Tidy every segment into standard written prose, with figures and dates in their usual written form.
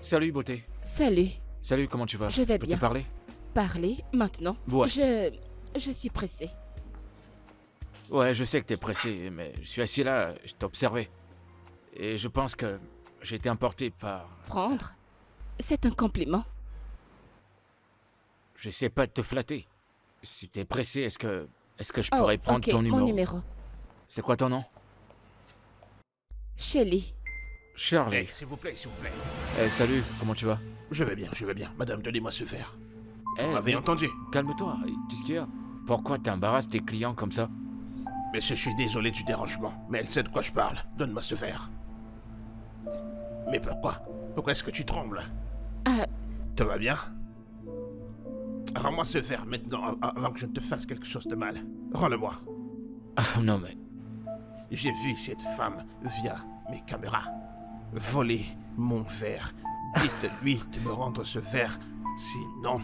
Salut, beauté. Salut. Salut, comment tu vas? Je vais peux bien. te parler? Parler maintenant? Ouais. Je suis pressée. Ouais, je sais que t'es pressé, mais je suis assis là, je t'ai observé. Et je pense que j'ai été emporté par... Prendre? C'est un compliment. J'essaie pas de te flatter. Si t'es pressé, est-ce que je pourrais prendre ok, ton numéro? mon numéro. C'est quoi ton nom? Shelly. Shirley. Hey, s'il vous plaît, s'il vous plaît. Eh, salut, comment tu vas? Je vais bien. Madame, donnez-moi ce verre. Vous Eh, m'avez mais- entendu. Calme-toi, qu'est-ce qu'il y a? Pourquoi t'embarrasses tes clients comme ça? Monsieur, je suis désolé du dérangement, mais elle sait de quoi je parle. Donne-moi ce verre. Mais pourquoi? Pourquoi est-ce que tu trembles? Ah, Tout va bien? Rends-moi ce verre maintenant, avant que je ne te fasse quelque chose de mal. Rends-le-moi. Ah, non mais... J'ai vu cette femme, via mes caméras, voler mon verre. Dites-lui de me rendre ce verre, sinon...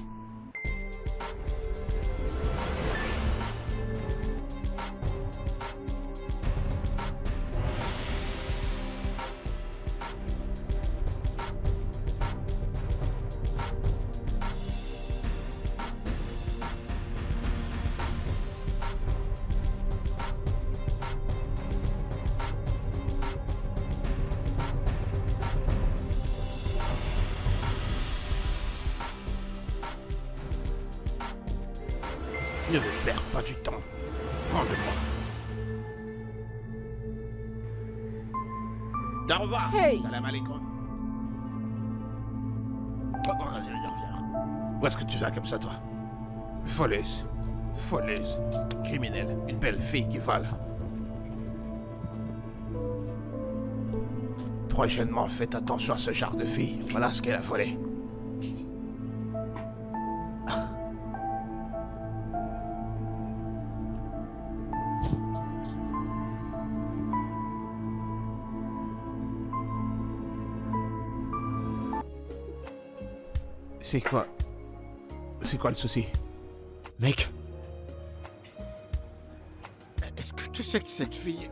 Ne me perds pas du temps. Rends-le-moi. Darova. Hey. Salam alaikum. Oh, reviens. Où est-ce que tu vas comme ça, toi? Voleuse. Voleuse. Criminelle. Une belle fille qui vole. Prochainement, faites attention à ce genre de fille. Voilà ce qu'elle a volé. C'est quoi? C'est quoi le souci? Mec... Est-ce que tu sais que cette fille...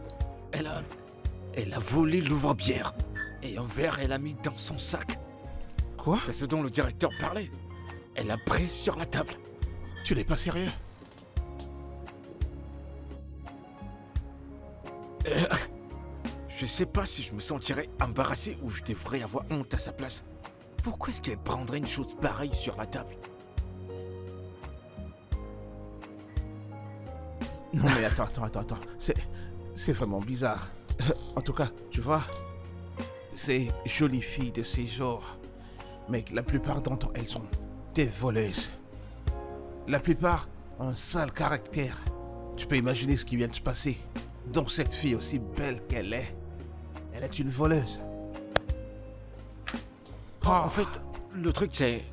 Elle a volé l'ouvre-bière. Et un verre, elle a mis dans son sac. Quoi? C'est ce dont le directeur parlait. Elle a pris sur la table. Tu n'es pas sérieux? Je sais pas si je me sentirais embarrassé ou je devrais avoir honte à sa place. Pourquoi est-ce qu'elle prendrait une chose pareille sur la table? Non mais attends. C'est vraiment bizarre. En tout cas, tu vois, ces jolies filles de ces jours, mec, la plupart d'entre elles sont des voleuses. La plupart ont un sale caractère. Tu peux imaginer ce qui vient de se passer. Donc cette fille, aussi belle qu'elle est une voleuse. En fait, le truc c'est...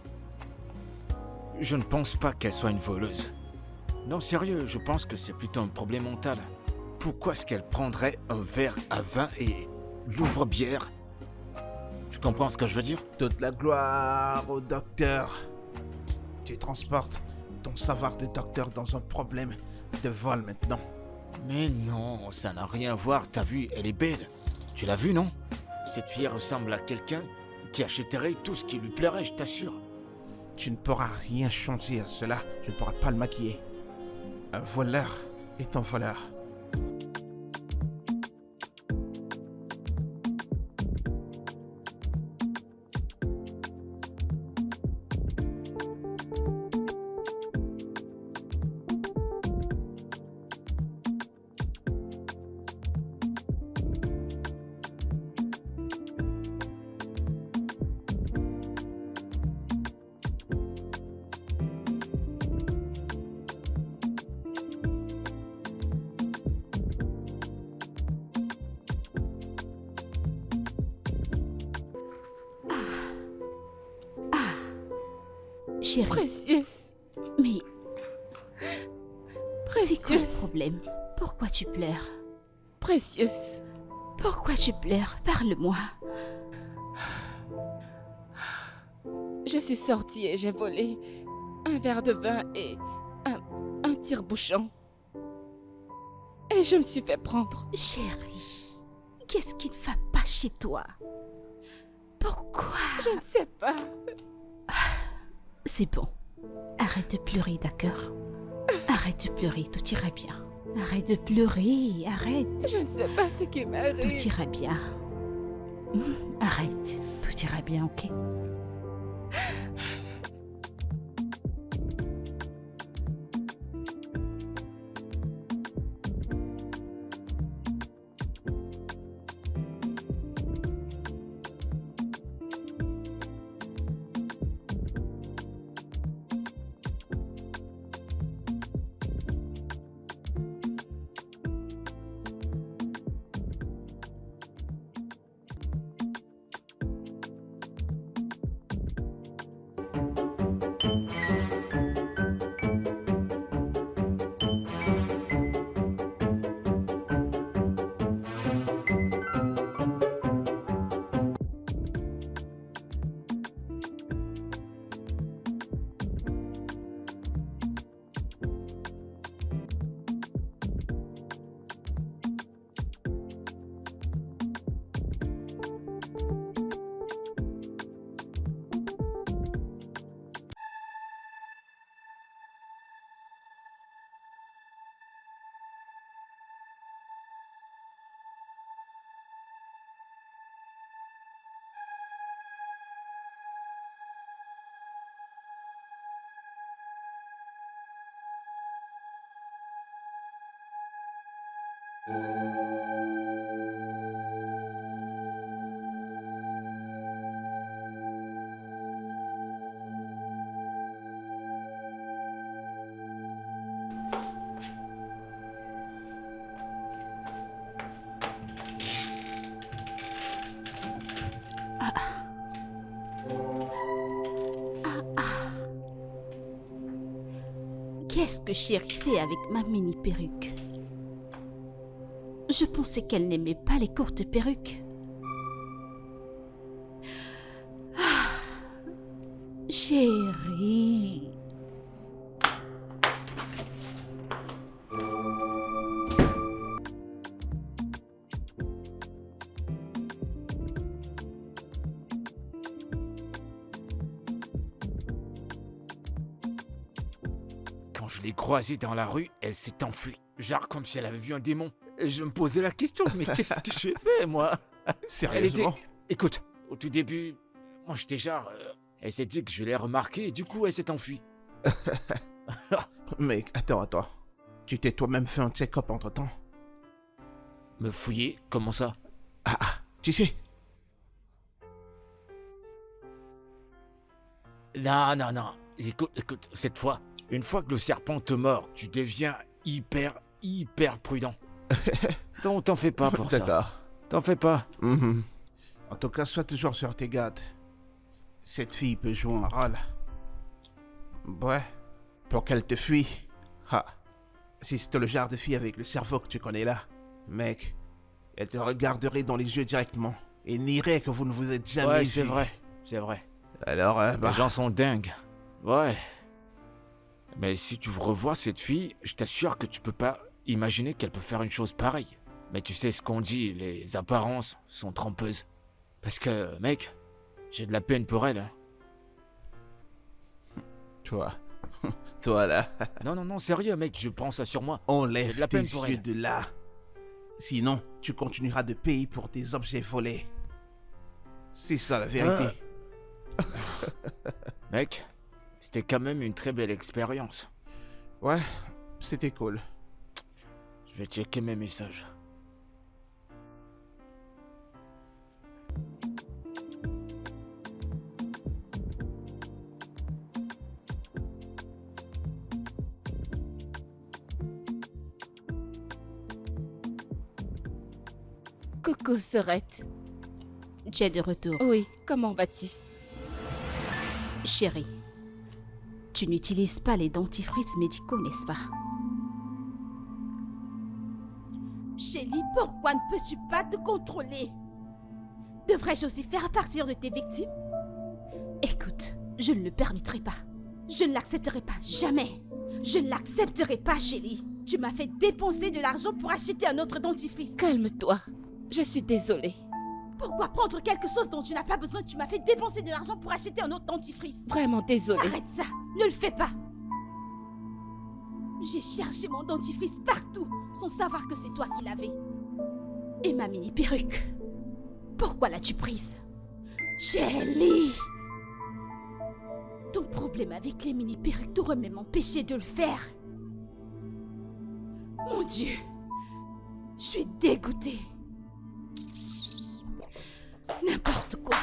Je ne pense pas qu'elle soit une voleuse. Non, sérieux, je pense que c'est plutôt un problème mental. Pourquoi est-ce qu'elle prendrait un verre à vin et l'ouvre-bière? Tu comprends ce que je veux dire? Toute la gloire au docteur. Tu transportes ton savoir de docteur dans un problème de vol maintenant. Mais non, ça n'a rien à voir, t'as vu, elle est belle. Tu l'as vue, non? Cette fille ressemble à quelqu'un qui achèterait tout ce qui lui plairait, je t'assure. Tu ne pourras rien changer à cela. Je ne pourrai pas le maquiller. Un voleur est un voleur. Chérie, Précieuse. mais c'est quoi le Précieuse. problème? Pourquoi tu pleures? Précieuse. Pourquoi tu pleures? Parle-moi. Je suis sortie et j'ai volé un verre de vin et un tire-bouchon. Et je me suis fait prendre. Chérie, qu'est-ce qui ne va pas chez toi? Pourquoi? Je ne sais pas. C'est bon. Arrête de pleurer, d'accord? Arrête de pleurer, tout ira bien. Arrête de pleurer, arrête. Je ne sais pas ce qui Tout m'arrive. ira bien. Arrête, tout ira bien, ok? Qu'est-ce que Chérie fait avec ma mini perruque? Je pensais qu'elle n'aimait pas les courtes perruques. Chérie. Quand je l'ai croisée dans la rue, elle s'est enfuie. Genre comme si elle avait vu un démon. Et je me posais la question, mais qu'est-ce que j'ai fait, moi? Elle était... Sérieusement? Écoute, au tout début, moi j'étais genre... elle s'est dit que je l'ai remarqué et du coup elle s'est enfuie. Mec, attends. Tu t'es toi-même fait un check-up entre-temps? Me fouiller? Comment ça? Tu sais, Non. Écoute, cette fois, une fois que le serpent te mord, tu deviens hyper prudent. Donc t'en fais pas pour ça. d'accord. T'en fais pas. Mhm. En tout cas, sois toujours sur tes gardes. Cette fille peut jouer un rôle. Ouais, pour qu'elle te fuit. Si c'était le genre de fille avec le cerveau que tu connais là, mec, elle te regarderait dans les yeux directement et nierait que vous ne vous êtes jamais Ouais, vus. c'est vrai. Alors, Les gens sont dingues. Ouais. Mais si tu revois cette fille, je t'assure que tu peux pas imaginer qu'elle peut faire une chose pareille. Mais tu sais ce qu'on dit, les apparences sont trompeuses. Parce que, mec, j'ai de la peine pour elle. Hein. Toi là, Non, sérieux, mec, je prends ça sur moi. J'ai enlève de la tes peine pour yeux elle. de là. Sinon, tu continueras de payer pour tes objets volés. C'est ça la vérité. Mec, c'était quand même une très belle expérience. Ouais, c'était cool. Je vais checker mes messages. Coucou, Sorette. J'ai de retour. Oui, comment vas-tu? Chérie, tu n'utilises pas les dentifrices médicaux, n'est-ce pas? Chérie, pourquoi ne peux-tu pas te contrôler? Devrais-je aussi faire partir de tes victimes? Écoute, je ne le permettrai pas. Je ne l'accepterai pas, jamais. Je ne l'accepterai pas, chérie. Tu m'as fait dépenser de l'argent pour acheter un autre dentifrice. Calme-toi. Je suis désolée. Pourquoi prendre quelque chose dont tu n'as pas besoin? Tu m'as fait dépenser de l'argent pour acheter un autre dentifrice. Vraiment désolée. Arrête ça, ne le fais pas. J'ai cherché mon dentifrice partout sans savoir que c'est toi qui l'avais. Et ma mini perruque. Pourquoi l'as-tu prise? Shelly! Ton problème avec les mini perruques t'aurait même empêché de le faire. Mon Dieu, je suis dégoûtée. N'importe quoi.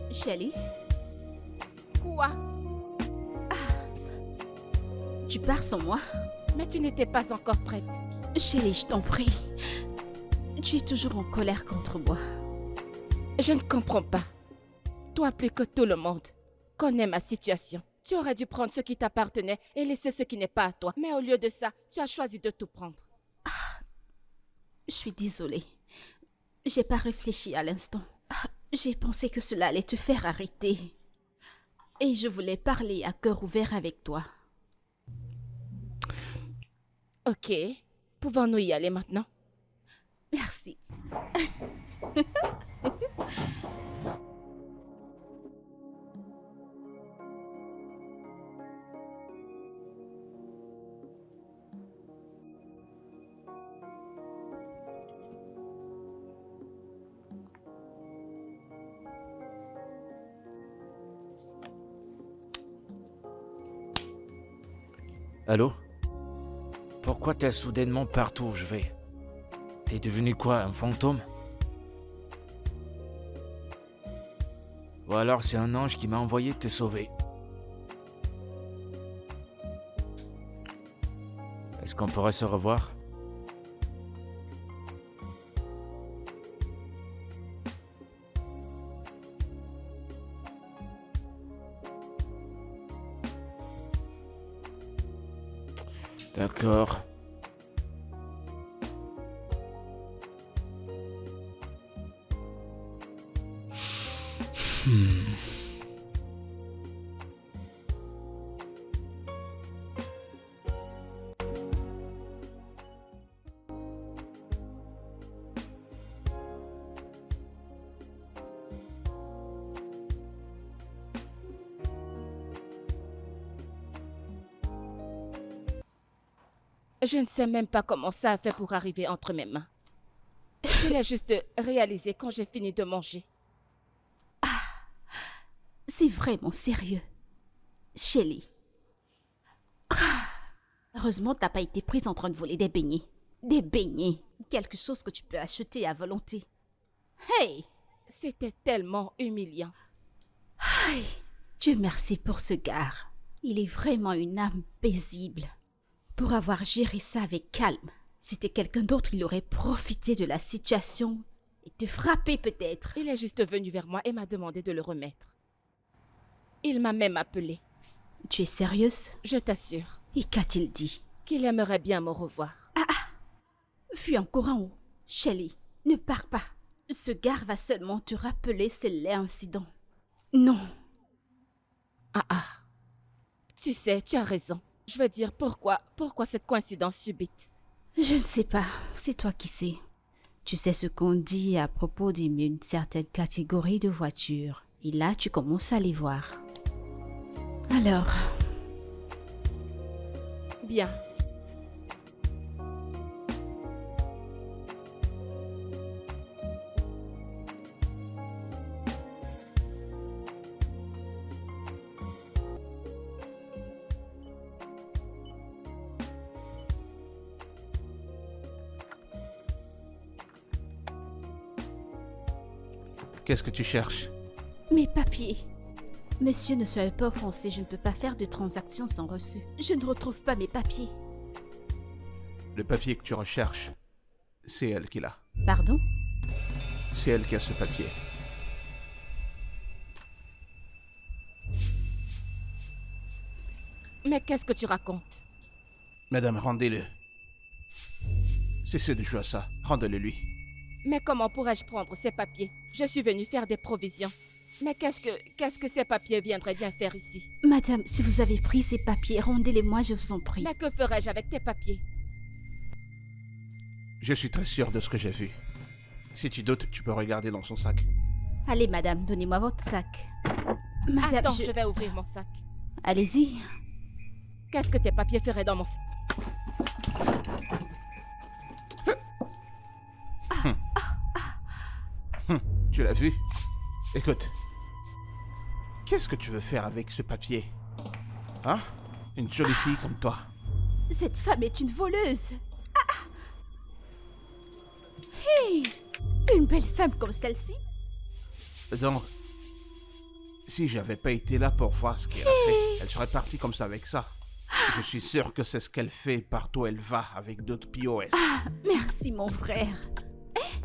Shelly, Quoi? tu pars sans moi? Mais tu n'étais pas encore prête. Shelly, je t'en prie. Tu es toujours en colère contre moi. Je ne comprends pas. Toi plus que tout le monde connais ma situation. Tu aurais dû prendre ce qui t'appartenait et laisser ce qui n'est pas à toi. Mais au lieu de ça, tu as choisi de tout prendre. Je suis désolée. J'ai pas réfléchi à l'instant. J'ai pensé que cela allait te faire arrêter. Et je voulais parler à cœur ouvert avec toi. Ok, pouvons-nous y aller maintenant? Merci. Allô? Pourquoi t'es soudainement partout où je vais? T'es devenu quoi, un fantôme? Ou alors c'est un ange qui m'a envoyé te sauver? Est-ce qu'on pourrait se revoir? D'accord. Je ne sais même pas comment ça a fait pour arriver entre mes mains. Je l'ai juste réalisé quand j'ai fini de manger. C'est vraiment sérieux. Shelly. Heureusement, t'as pas été prise en train de voler des beignets. Des beignets. Quelque chose que tu peux acheter à volonté. Hey! C'était tellement humiliant. Hey! Dieu merci pour ce gars. Il est vraiment une âme paisible. Pour avoir géré ça avec calme. Si c'était quelqu'un d'autre, il aurait profité de la situation et te frappé peut-être. Il est juste venu vers moi et m'a demandé de le remettre. Il m'a même appelé. Tu es sérieuse? Je t'assure Et qu'a-t-il dit? qu'il aimerait bien me revoir. Fuis encore en haut. Shelly, ne pars pas. Ce gars va seulement te rappeler ce laid incident. Non. Tu sais, tu as raison. Je veux dire, pourquoi cette coïncidence subite? Je ne sais pas. C'est toi qui sais. Tu sais ce qu'on dit à propos d'une certaine catégorie de voitures. Et là, tu commences à les voir. Alors, Bien. Qu'est-ce que tu cherches? mes papiers. Monsieur, ne soyez pas offensé, je ne peux pas faire de transaction sans reçu. Je ne retrouve pas mes papiers. Le papier que tu recherches, c'est elle qui l'a. Pardon? C'est elle qui a ce papier. Mais qu'est-ce que tu racontes? Madame, rendez-le. Cessez de jouer à ça. Rendez-le lui. Mais comment pourrais-je prendre ces papiers? Je suis venue faire des provisions. Mais qu'est-ce que ces papiers viendraient bien faire ici? Madame, si vous avez pris ces papiers, rendez-les-moi, je vous en prie. Mais que ferais-je avec tes papiers? Je suis très sûr de ce que j'ai vu. Si tu doutes, tu peux regarder dans son sac. Allez, madame, donnez-moi votre sac. Madame, Attends, je vais ouvrir mon sac. Allez-y. Qu'est-ce que tes papiers feraient dans mon sac? Tu l'as vu? Écoute. Qu'est-ce que tu veux faire avec ce papier? Hein? Une jolie fille comme toi. Cette femme est une voleuse. Hey! Une belle femme comme celle-ci? Donc, si j'avais pas été là pour voir ce qu'elle a fait, elle serait partie comme ça avec ça. Je suis sûr que c'est ce qu'elle fait partout où elle va avec d'autres POS. Merci, mon frère.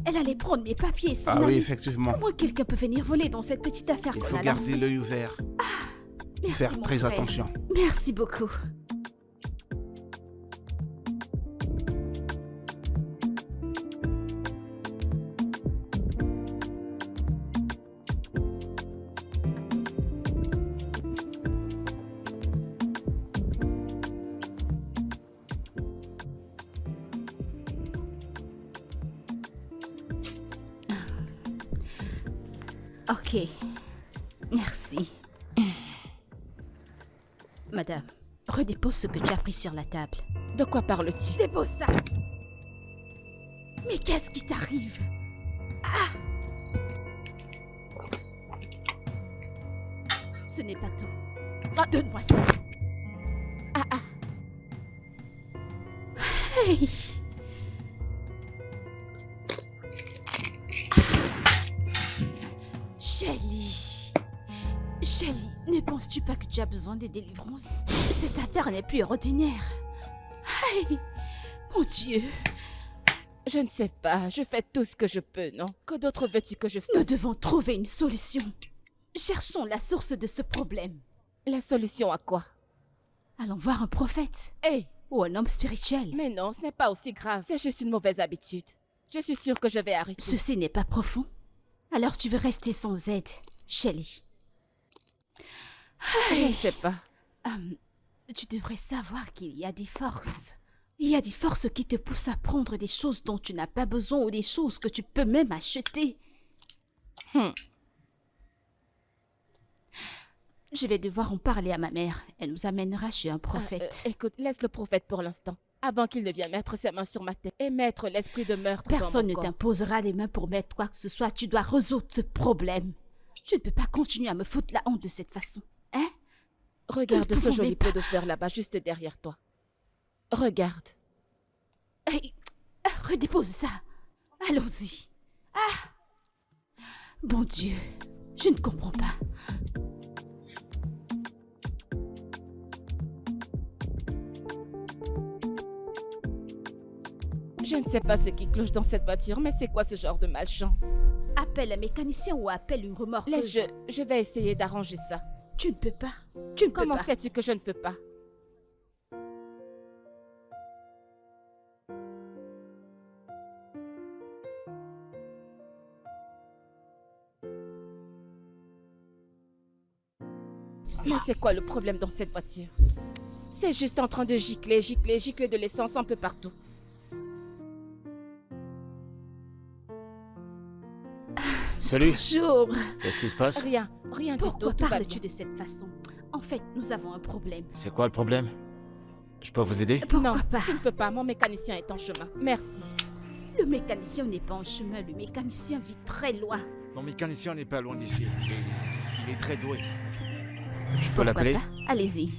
Elle allait prendre mes papiers et s'en Ah oui, aller. effectivement. Comment quelqu'un peut venir voler dans cette petite affaire Il qu'on faut a garder lancée? l'œil ouvert. Merci, Faire mon très frère. attention. Merci beaucoup. Ok. Merci. Madame, redépose ce que tu as pris sur la table. De quoi parles-tu? Dépose ça. Mais qu'est-ce qui t'arrive? Ce n'est pas tout. Donne-moi ce sac. Hey. Shelly. Shelly, ne penses-tu pas que tu as besoin de délivrance? Cette affaire n'est plus ordinaire. Hey. Mon Dieu. Je ne sais pas, je fais tout ce que je peux, non? Que d'autre veux-tu que je Nous fasse? devons trouver une solution. Cherchons la source de ce problème. La solution à quoi? Allons voir un prophète Hé, ou un homme spirituel. mais non, ce n'est pas aussi grave. C'est juste une mauvaise habitude. Je suis sûre que je vais arrêter. Ceci n'est pas profond. Alors tu veux rester sans aide, Shelly. Je ne sais pas. Tu devrais savoir qu'il y a des forces. Il y a des forces qui te poussent à prendre des choses dont tu n'as pas besoin ou des choses que tu peux même acheter. Je vais devoir en parler à ma mère. Elle nous amènera chez un prophète. Écoute, laisse le prophète pour l'instant. avant qu'il ne vienne mettre ses mains sur ma tête et mettre l'esprit de meurtre Personne dans ne mon corps. t'imposera les mains pour mettre quoi que ce soit. Tu dois résoudre ce problème. Tu ne peux pas continuer à me foutre la honte de cette façon. Hein? Regarde Nous ne ce pouvons joli même pot de fleurs là-bas, juste derrière toi. Regarde. Hey, redépose ça. Allons-y. Ah! Bon Dieu, je ne comprends pas. Je ne sais pas ce qui cloche dans cette voiture, mais c'est quoi ce genre de malchance? Appelle un mécanicien ou appelle une remorqueuse. Laisse, je vais essayer d'arranger ça. Tu ne peux pas. Tu ne peux Comment pas. sais-tu que je ne peux pas? Mais c'est quoi le problème dans cette voiture? C'est juste en train de gicler, gicler, gicler de l'essence un peu partout. Salut, Bonjour. qu'est-ce qui se passe? Rien, rien du tout. Pourquoi Tout va parles-tu bien. de cette façon? En fait, nous avons un problème. C'est quoi le problème? Je peux vous aider? Pourquoi Non, pas? tu ne peux pas. Mon mécanicien est en chemin. Merci. Le mécanicien n'est pas en chemin. Le mécanicien vit très loin. Mon mécanicien n'est pas loin d'ici. Il est très doué. Je peux Pourquoi l'appeler? pas? Allez-y.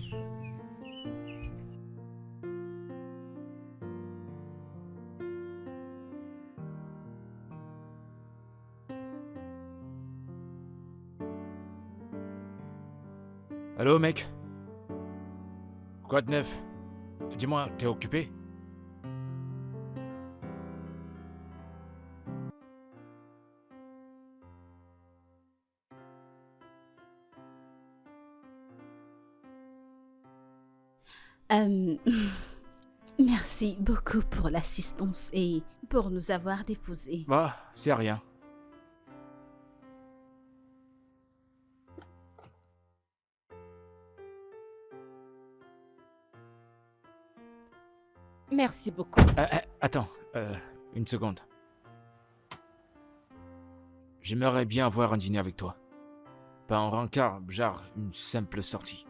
Allô, mec? Quoi de neuf? Dis-moi, t'es occupé? Euh, Merci beaucoup pour l'assistance et pour nous avoir déposés. Bah, c'est rien. Merci beaucoup. Attends, une seconde. J'aimerais bien avoir un dîner avec toi. Pas en rencard, genre une simple sortie.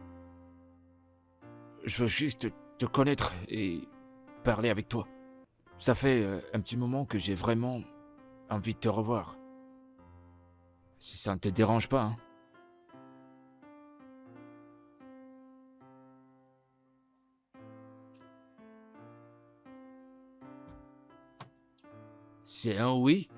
Je veux juste te connaître et parler avec toi. Ça fait un petit moment que j'ai vraiment envie de te revoir. Si ça ne te dérange pas, hein. C'est un oui?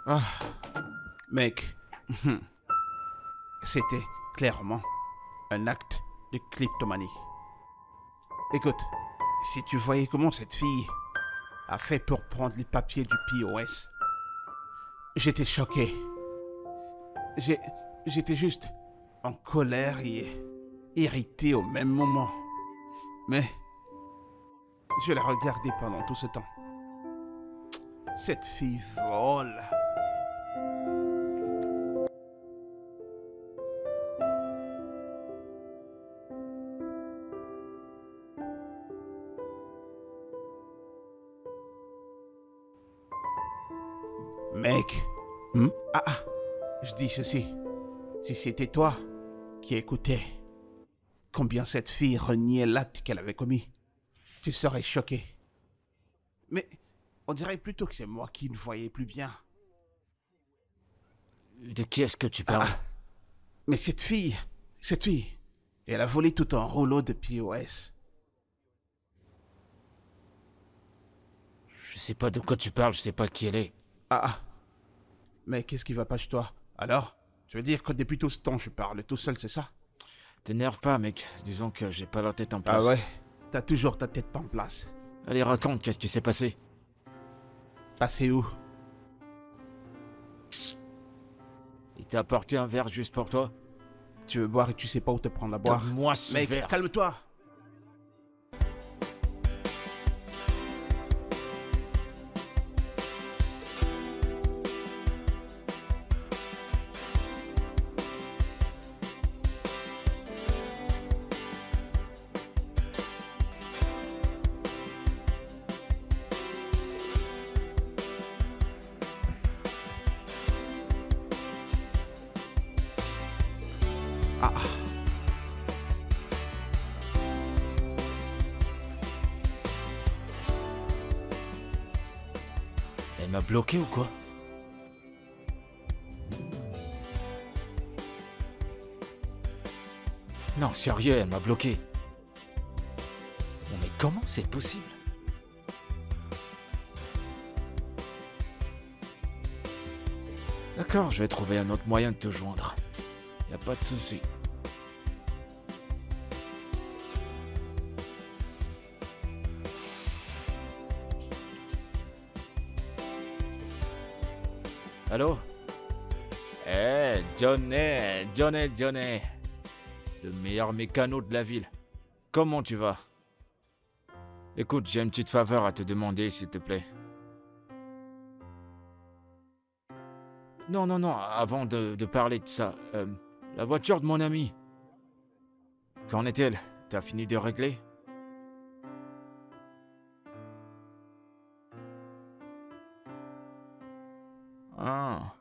Ah, mec, c'était clairement un acte de kleptomanie. Écoute, si tu voyais comment cette fille a fait pour prendre les papiers du POS, j'étais choqué. J'étais juste en colère et irrité au même moment. Mais je l'ai regardée pendant tout ce temps. Cette fille vole. Mec, je dis ceci. Si c'était toi qui écoutais combien cette fille reniait l'acte qu'elle avait commis, tu serais choqué. Mais on dirait plutôt que c'est moi qui ne voyais plus bien. De qui est-ce que tu parles? Mais cette fille, elle a volé tout un rouleau de POS. Je sais pas de quoi tu parles, je sais pas qui elle est. Mais qu'est-ce qui va pas chez toi? Alors, tu veux dire que depuis tout ce temps, je parle tout seul, c'est ça? T'énerve pas, mec. Disons que j'ai pas la tête en place. Ah ouais, t'as toujours ta tête pas en place. Allez, raconte, qu'est-ce qui s'est passé? Passé où? Il t'a apporté un verre juste pour toi? Tu veux boire et tu sais pas où te prendre à boire. Donne-moi ce Mec, verre. calme-toi. Ah. Elle m'a bloqué ou quoi? Non, sérieux, elle m'a bloqué. Non mais comment c'est possible? D'accord, je vais trouver un autre moyen de te joindre. Y a pas de souci. Allô? Johnny. Le meilleur mécano de la ville. Comment tu vas? Écoute, j'ai une petite faveur à te demander, s'il te plaît. Non, avant de parler de ça, la voiture de mon ami. Qu'en est-elle? T'as fini de régler? Ah.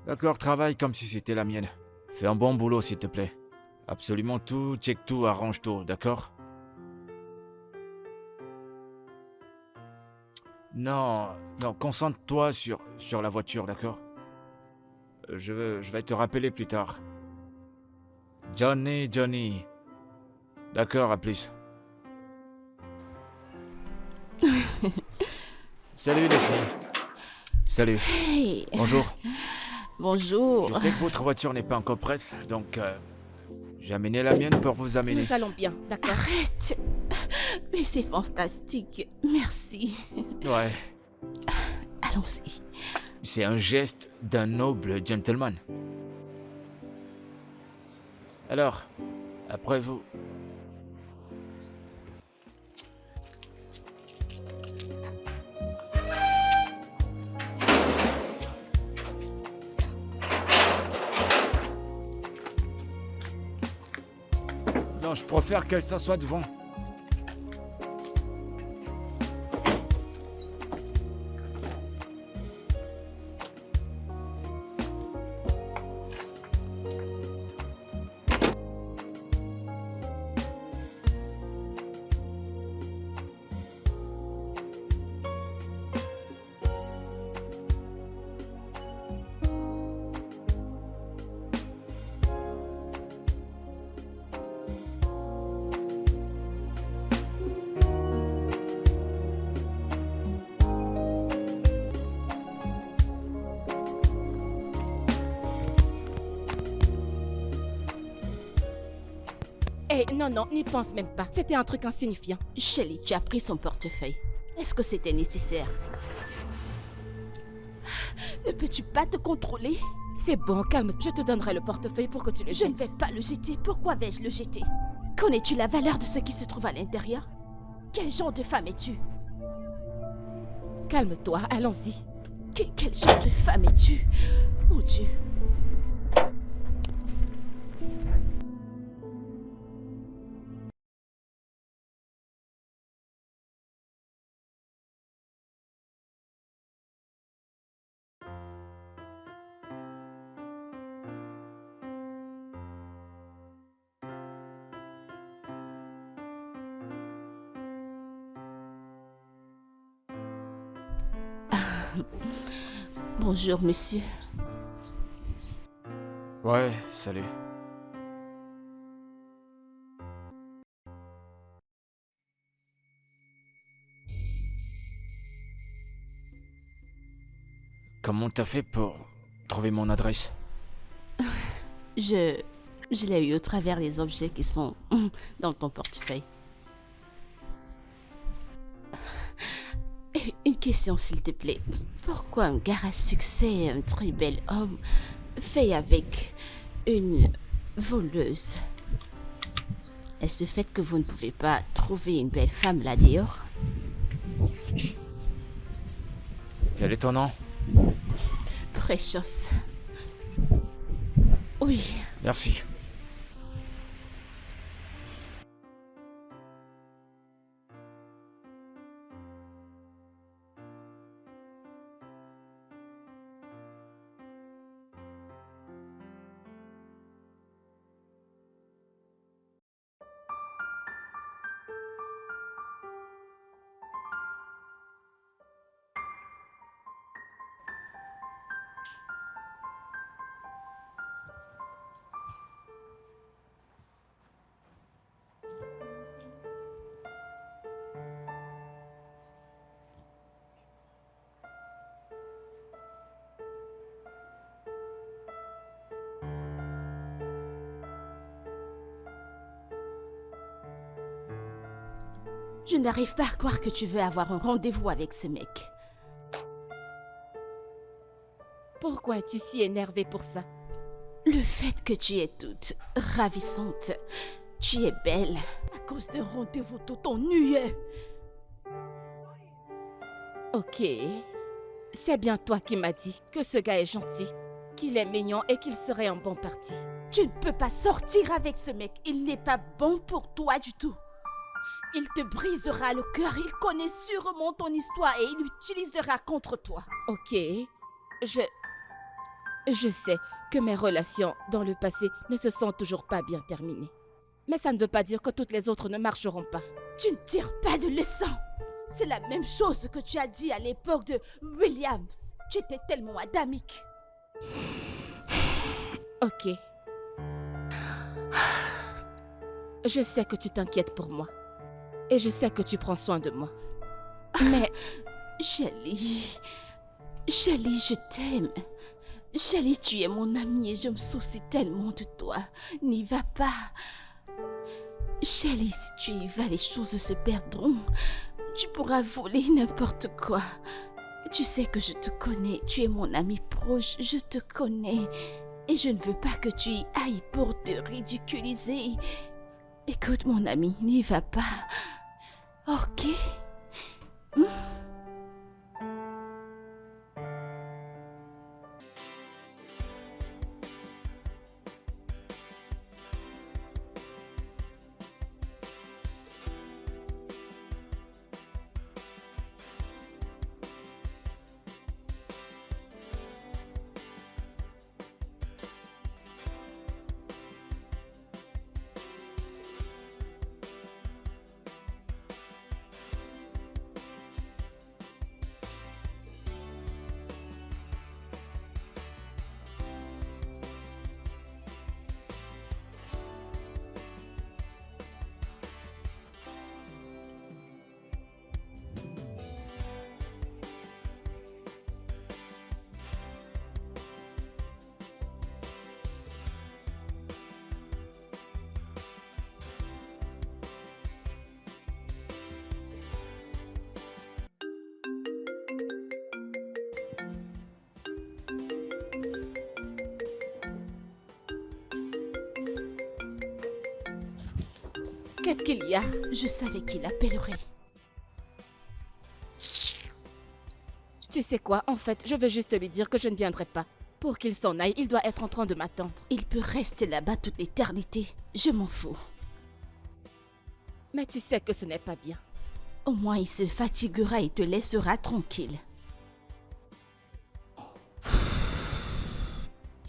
D'accord, travaille comme si c'était la mienne. Fais un bon boulot, s'il te plaît. Absolument tout, check tout, arrange tout, d'accord? Non, concentre-toi sur la voiture, d'accord? Je vais te rappeler plus tard. Johnny. D'accord, à plus. Salut les filles. Salut. Hey, Bonjour. bonjour. Je sais que votre voiture n'est pas encore prête, donc j'ai amené la mienne pour vous amener. Nous allons bien, d'accord? Arrête. Mais c'est fantastique. Merci. Ouais, Allons-y. c'est un geste d'un noble gentleman. Alors, après vous. Non, je préfère qu'elle s'assoie devant. Eh, non, n'y pense même pas. C'était un truc insignifiant. Shelly, tu as pris son portefeuille. Est-ce que c'était nécessaire? Ne peux-tu pas te contrôler? C'est bon, calme. Je te donnerai le portefeuille pour que tu le Je ne jettes. vais pas le jeter. Pourquoi vais-je le jeter? Connais-tu la valeur de ce qui se trouve à l'intérieur? Quel genre de femme es-tu? Calme-toi, allons-y. Quel genre de femme es-tu? Oh Dieu. Bonjour, monsieur. Ouais, salut. Comment t'as fait pour trouver mon adresse? Je l'ai eu au travers des objets qui sont dans ton portefeuille. Une question, s'il te plaît. Pourquoi un gars à succès, un très bel homme, fait avec une voleuse? Est-ce le fait que vous ne pouvez pas trouver une belle femme là dehors? Quel est ton nom? Precious. Oui. Merci. Je n'arrive pas à croire que tu veux avoir un rendez-vous avec ce mec. Pourquoi es-tu si énervée pour ça? Le fait que tu es toute ravissante, tu es belle, à cause d'un rendez-vous tout ennuyeux. Ok. C'est bien toi qui m'as dit que ce gars est gentil, qu'il est mignon et qu'il serait un bon parti. Tu ne peux pas sortir avec ce mec, il n'est pas bon pour toi du tout. Il te brisera le cœur, il connaît sûrement ton histoire et il l'utilisera contre toi. Ok. Je sais que mes relations dans le passé ne se sont toujours pas bien terminées. Mais ça ne veut pas dire que toutes les autres ne marcheront pas. Tu ne tires pas de leçon. C'est la même chose que tu as dit à l'époque de Williams. Tu étais tellement adamique. Ok. Je sais que tu t'inquiètes pour moi. Et je sais que tu prends soin de moi. Mais... Shelly, je t'aime. Shelly, tu es mon amie et je me soucie tellement de toi. N'y va pas. Shelly, si tu y vas, les choses se perdront. Tu pourras voler n'importe quoi. Tu sais que je te connais, tu es mon ami proche, je te connais. Et je ne veux pas que tu y ailles pour te ridiculiser. Écoute mon ami, n'y va pas. Ok? Qu'est-ce qu'il y a? Je savais qu'il appellerait. Tu sais quoi? En fait, je veux juste lui dire que je ne viendrai pas. Pour qu'il s'en aille, il doit être en train de m'attendre. Il peut rester là-bas toute l'éternité. Je m'en fous. Mais tu sais que ce n'est pas bien. Au moins, il se fatiguera et te laissera tranquille.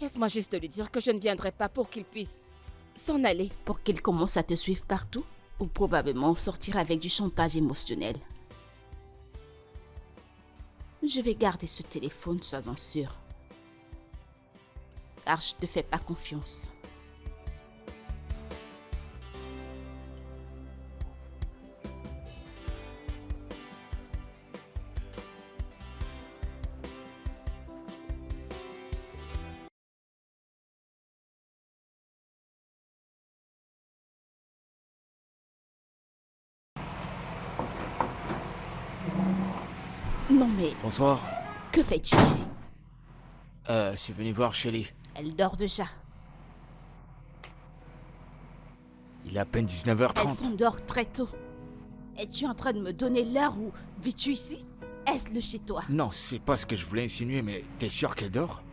Laisse-moi juste lui dire que je ne viendrai pas pour qu'il puisse s'en aller. Pour qu'il commence à te suivre partout? Ou probablement sortir avec du chantage émotionnel? Je vais garder ce téléphone, sois-en sûr. Car je te fais pas confiance. Non mais, Bonsoir. que fais-tu ici? Je suis venu voir Shelly. Elle dort déjà. Il est à peine Elle 19h30. s'endort très tôt. Es-tu en train de me donner l'heure où vis-tu ici? Est-ce le chez toi? Non, c'est pas ce que je voulais insinuer, mais t'es sûr qu'elle dort?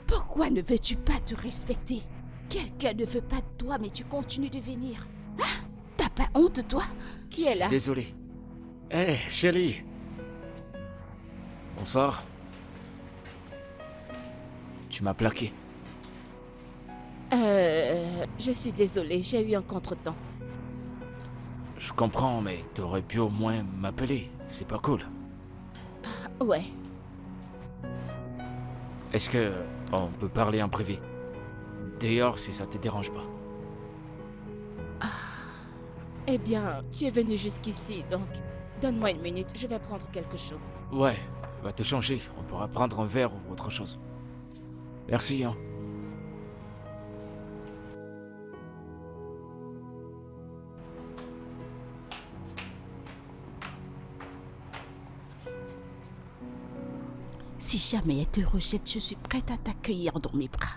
Pourquoi ne veux-tu pas te respecter? Quelqu'un ne veut pas de toi, mais tu continues de venir. Ah, t'as pas honte, toi? Qui est là? Désolé. Hé, Shelly. Bonsoir. Tu m'as plaqué. Je suis désolée, j'ai eu un contretemps. Je comprends, mais t'aurais pu au moins m'appeler. C'est pas cool. Ouais. Est-ce que on peut parler en privé? D'ailleurs, si ça te dérange pas. Eh bien, tu es venu jusqu'ici, donc donne-moi une minute, je vais prendre quelque chose. Ouais, va te changer. On pourra prendre un verre ou autre chose. Merci, hein. Si jamais elle te rejette, je suis prête à t'accueillir dans mes bras.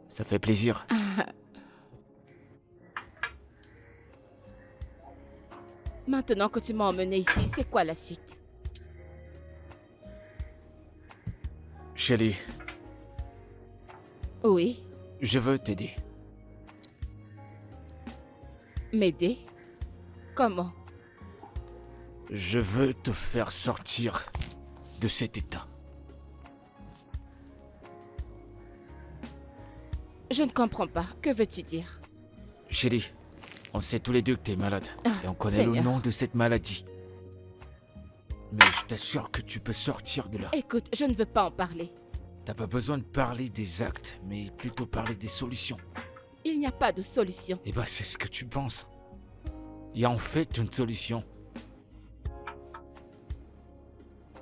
Ça fait plaisir. Maintenant que tu m'as emmené ici, c'est quoi la suite? Shelly, Oui, je veux t'aider. m'aider? Comment? Je veux te faire sortir de cet état. Je ne comprends pas. Que veux-tu dire? Shelly, on sait tous les deux que t'es malade. Et on connaît le Seigneur. nom de cette maladie. Mais je t'assure que tu peux sortir de là. Écoute, je ne veux pas en parler. T'as pas besoin de parler des actes, mais plutôt parler des solutions. Il n'y a pas de solution. Eh ben, c'est ce que tu penses. Il y a en fait une solution.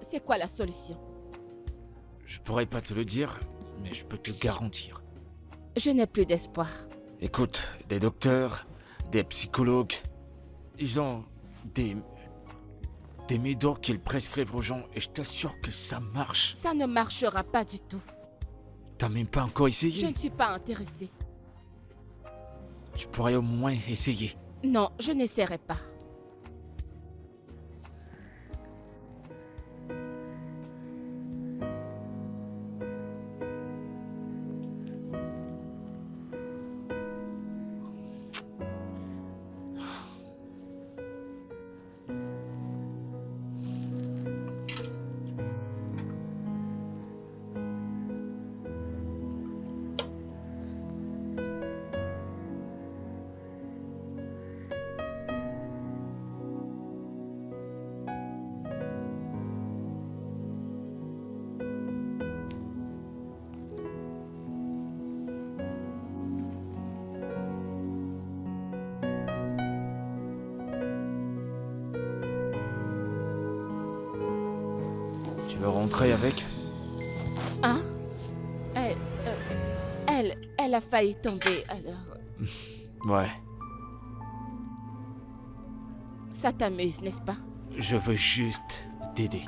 C'est quoi la solution? Je pourrais pas te le dire, mais je peux te garantir. Je n'ai plus d'espoir. Écoute, des docteurs, des psychologues, ils ont des médocs qu'ils prescrivent aux gens et je t'assure que ça marche. Ça ne marchera pas du tout. T'as même pas encore Je essayé. ne suis pas intéressée. Tu pourrais au moins essayer. Non, je n'essaierai pas. Tu veux rentrer avec? Hein? Elle a failli tomber, alors... Ouais. Ça t'amuse, n'est-ce pas? Je veux juste t'aider.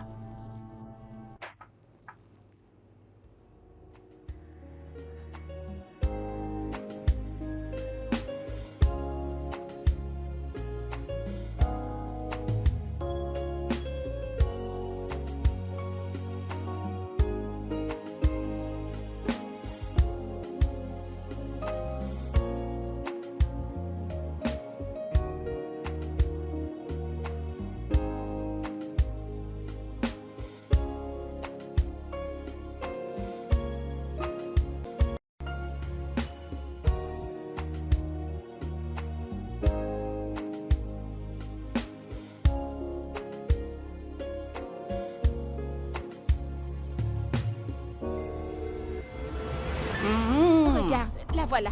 Regarde, la voilà.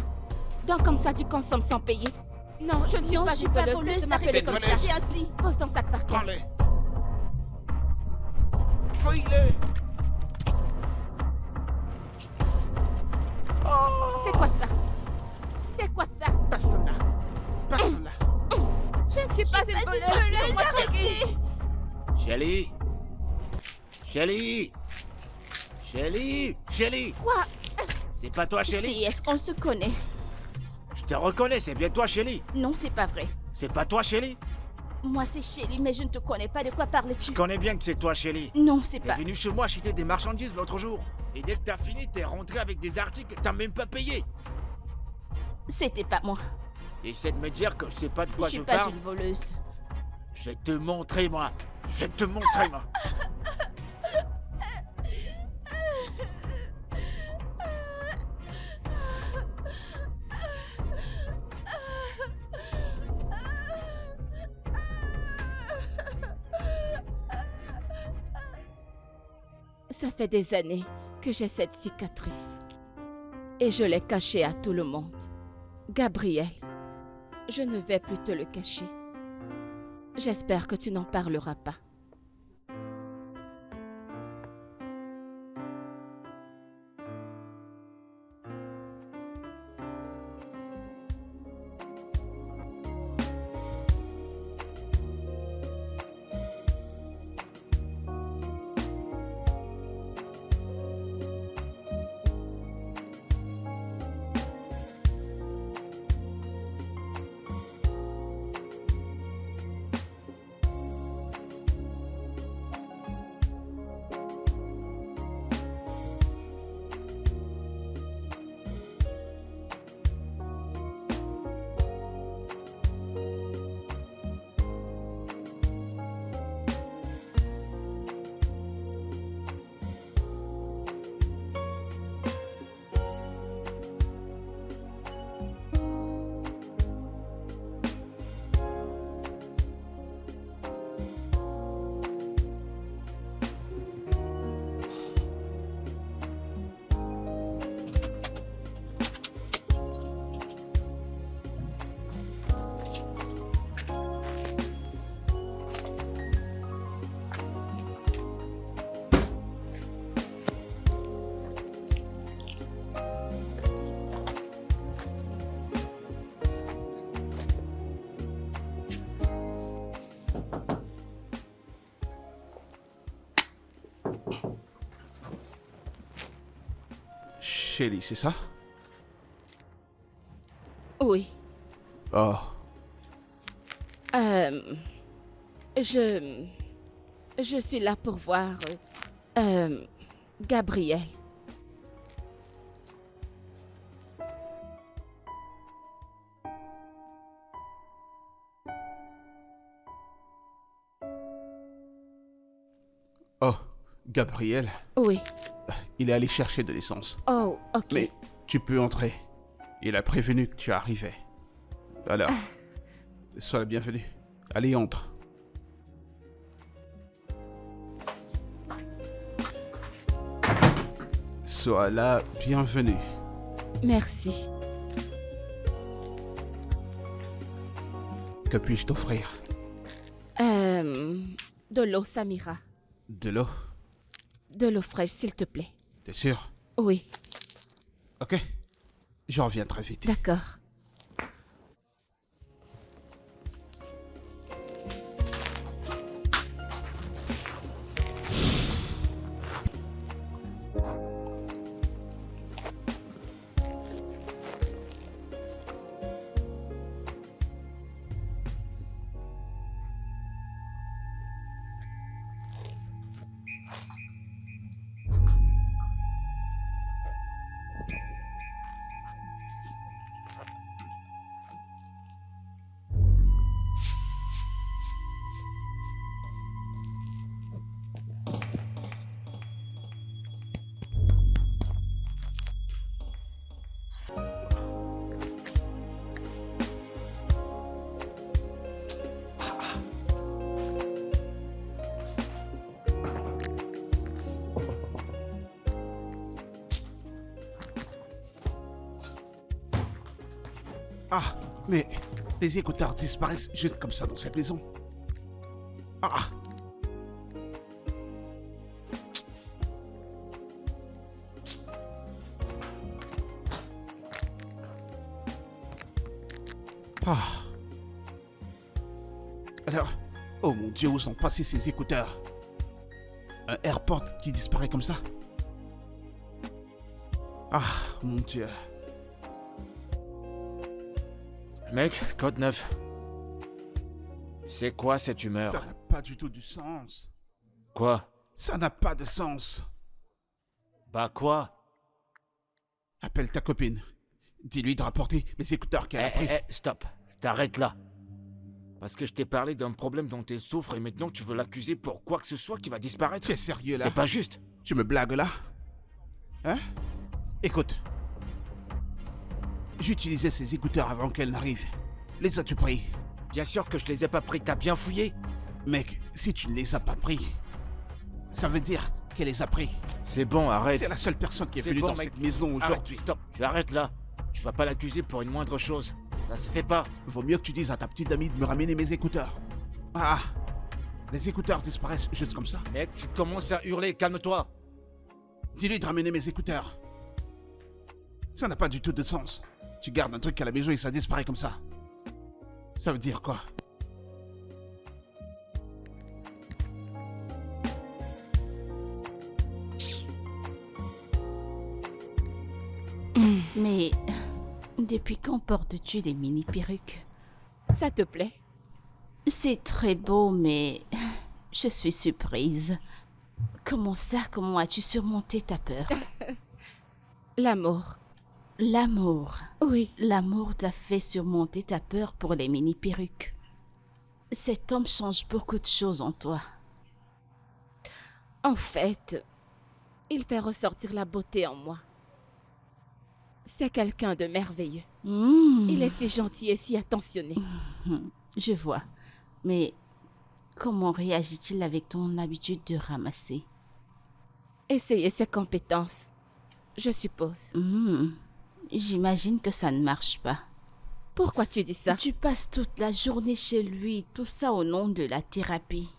Donc comme ça, tu consommes sans payer. Non, je ne suis Non, pas je suis une pas voleuse. voleuse, Cesse de m'appeler n'arrêtez comme de ça. parler ainsi. Pose ton sac par terre. Prends-les. Fouille-les. C'est quoi ça? C'est quoi ça? Passe-toi là. Passe-toi là. Je ne suis pas une voleuse. Laisse-moi tranquille. Shelly Shelly Shelly Shelly Quoi? C'est pas toi, Shelly? Si, est-ce qu'on se connaît? Je te reconnais, c'est bien toi, Shelly. Non, c'est pas vrai. C'est pas toi, Shelly? Moi, c'est Shelly, mais je ne te connais pas. De quoi parles-tu? Je connais bien que c'est toi, Shelly. Non, c'est T'es pas... venu chez moi acheter des marchandises l'autre jour. Et dès que t'as fini, t'es rentré avec des articles que t'as même pas payé. C'était pas moi. Essaie de me dire que je sais pas de Je quoi suis je pas parle. une voleuse. Je vais te montrer, moi. Je vais te montrer, moi. Ça fait des années que j'ai cette cicatrice. Et je l'ai cachée à tout le monde. Gabriel, je ne vais plus te le cacher. J'espère que tu n'en parleras pas. Shelly, c'est ça? Oui. Oh, Je suis là pour voir... Gabriel. oh, Gabriel, Oui. il est allé chercher de l'essence. Oh, ok. Mais tu peux entrer. Il a prévenu que tu arrivais. Alors, sois la bienvenue. Allez, entre. Sois la bienvenue. Merci. Que puis-je t'offrir? De l'eau, Samira. De l'eau? De l'eau fraîche, s'il te plaît. T'es sûr? Oui, Ok. Je reviens très vite. d'accord. Ah, mais Les écouteurs disparaissent juste comme ça dans cette maison. Ah! Ah! Alors, oh mon Dieu, où sont passés ces écouteurs? Un AirPod qui disparaît comme ça? Ah, mon Dieu. Mec, code 9. C'est quoi cette humeur? Ça n'a pas du tout du sens. Quoi? Ça n'a pas de sens. Bah quoi? Appelle ta copine. Dis-lui de rapporter les écouteurs qu'elle a pris. Stop. T'arrêtes là. Parce que je t'ai parlé d'un problème dont elle souffre et maintenant tu veux l'accuser pour quoi que ce soit qui va disparaître? Très sérieux là. C'est pas juste. Tu me blagues là? Hein? Écoute. J'utilisais ces écouteurs avant qu'elle n'arrive. Les as-tu pris? Bien sûr que je les ai pas pris, t'as bien fouillé? Mec, si tu ne les as pas pris, ça veut dire qu'elle les a pris. C'est bon, arrête. C'est la seule personne qui est C'est venue bon, dans mec. cette maison Arrête, aujourd'hui. stop. Tu arrêtes là. Tu vas pas l'accuser pour une moindre chose. Ça se fait pas. Vaut mieux que tu dises à ta petite amie de me ramener mes écouteurs. Ah! Les écouteurs disparaissent juste comme ça. Mec, tu commences à hurler, calme-toi. Dis-lui de ramener mes écouteurs. Ça n'a pas du tout de sens. Tu gardes un truc à la maison et ça disparaît comme ça. Ça veut dire quoi? Mais depuis quand portes-tu des mini-perruques? Ça te plaît? C'est très beau, mais je suis surprise. Comment ça? Comment as-tu surmonté ta peur? L'amour. L'amour. Oui. L'amour t'a fait surmonter ta peur pour les mini-perruques. Cet homme change beaucoup de choses en toi. En fait, il fait ressortir la beauté en moi. C'est quelqu'un de merveilleux. Il est si gentil et si attentionné. Je vois. Mais comment réagit-il avec ton habitude de ramasser? Essayer ses compétences, je suppose. J'imagine que ça ne marche pas. Pourquoi tu dis ça? Tu passes toute la journée chez lui, tout ça au nom de la thérapie.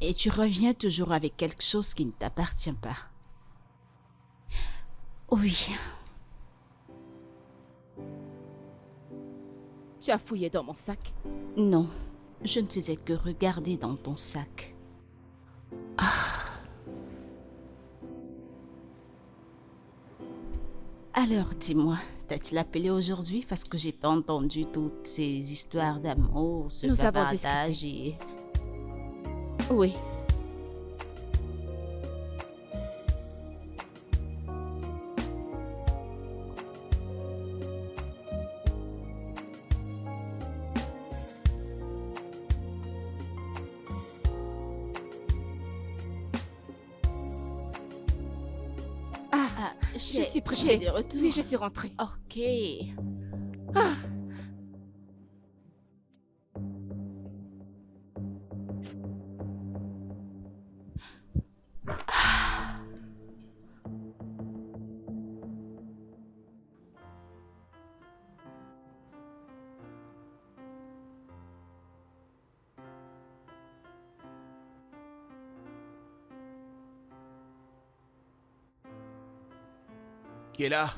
Et tu reviens toujours avec quelque chose qui ne t'appartient pas. Oui. Tu as fouillé dans mon sac? Non, je ne faisais que regarder dans ton sac. Alors, dis-moi, t'as-t-il appelé aujourd'hui parce que j'ai pas entendu toutes ces histoires d'amour, ce Nous avons bavardage discuté. et... Oui. Je suis pressée. de retour. Oui, je suis rentrée. Ok. Qui est là?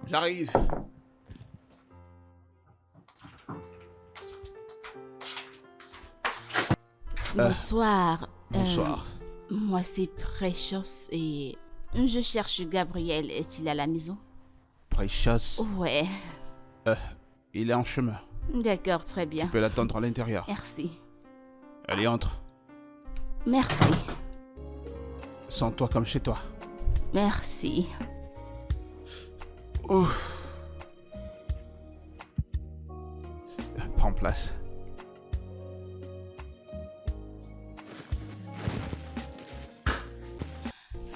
J'arrive. Bonsoir. Bonsoir. Moi, c'est Precious et je cherche Gabriel. Est-il à la maison? Precious. Ouais. Il est en chemin. D'accord, très bien. Tu peux l'attendre à l'intérieur. Merci. Allez, entre. Merci. Sens-toi comme chez toi. Merci. Oh. Prends place.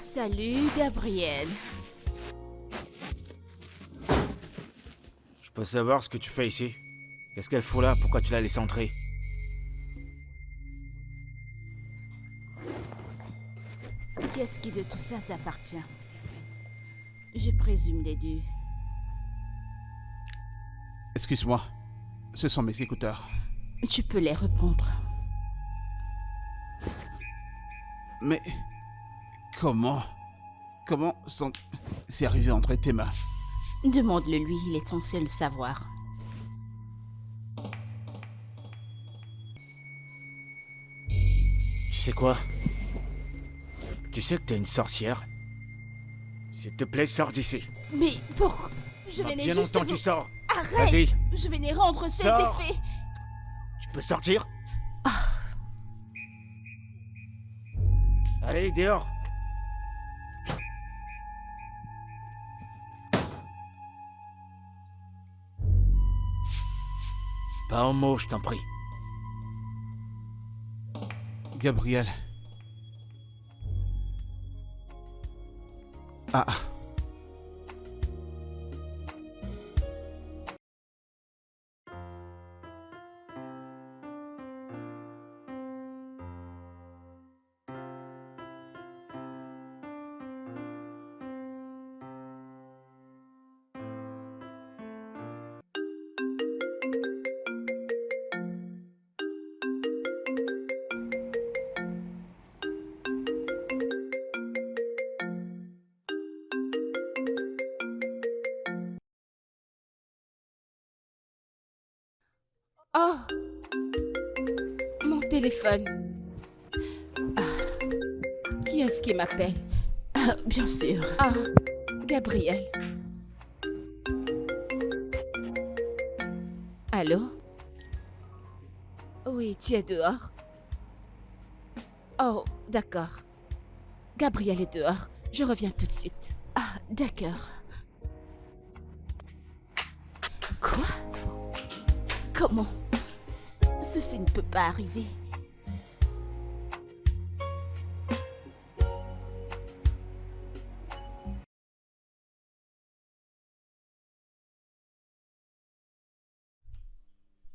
Salut, Gabriel. Je peux savoir ce que tu fais ici? Qu'est-ce qu'elle fout là? Pourquoi tu la laisses entrer? Qu'est-ce qui de tout ça t'appartient? Je présume les deux. Excuse-moi, ce sont mes écouteurs. Tu peux les reprendre. Mais comment c'est arrivé entre tes mains? Demande-le lui, il est censé le savoir. Tu sais quoi? Tu sais que t'es une sorcière? S'il te plaît, sors d'ici. Mais pourquoi? Je Dans venais bien juste longtemps, vous... tu sors. Arrête! Vas-y. Je venais rendre ses Sors. effets. Tu peux sortir? Allez, dehors. Pas un mot, je t'en prie. Gabriel. Ah. Oh! Mon téléphone. Qui est-ce qui m'appelle? Bien sûr. Ah, Gabriel. Allô? Oui, tu es dehors? Oh, d'accord. Gabriel est dehors. Je reviens tout de suite. Ah, d'accord. Quoi? Comment? Ceci ne peut pas arriver.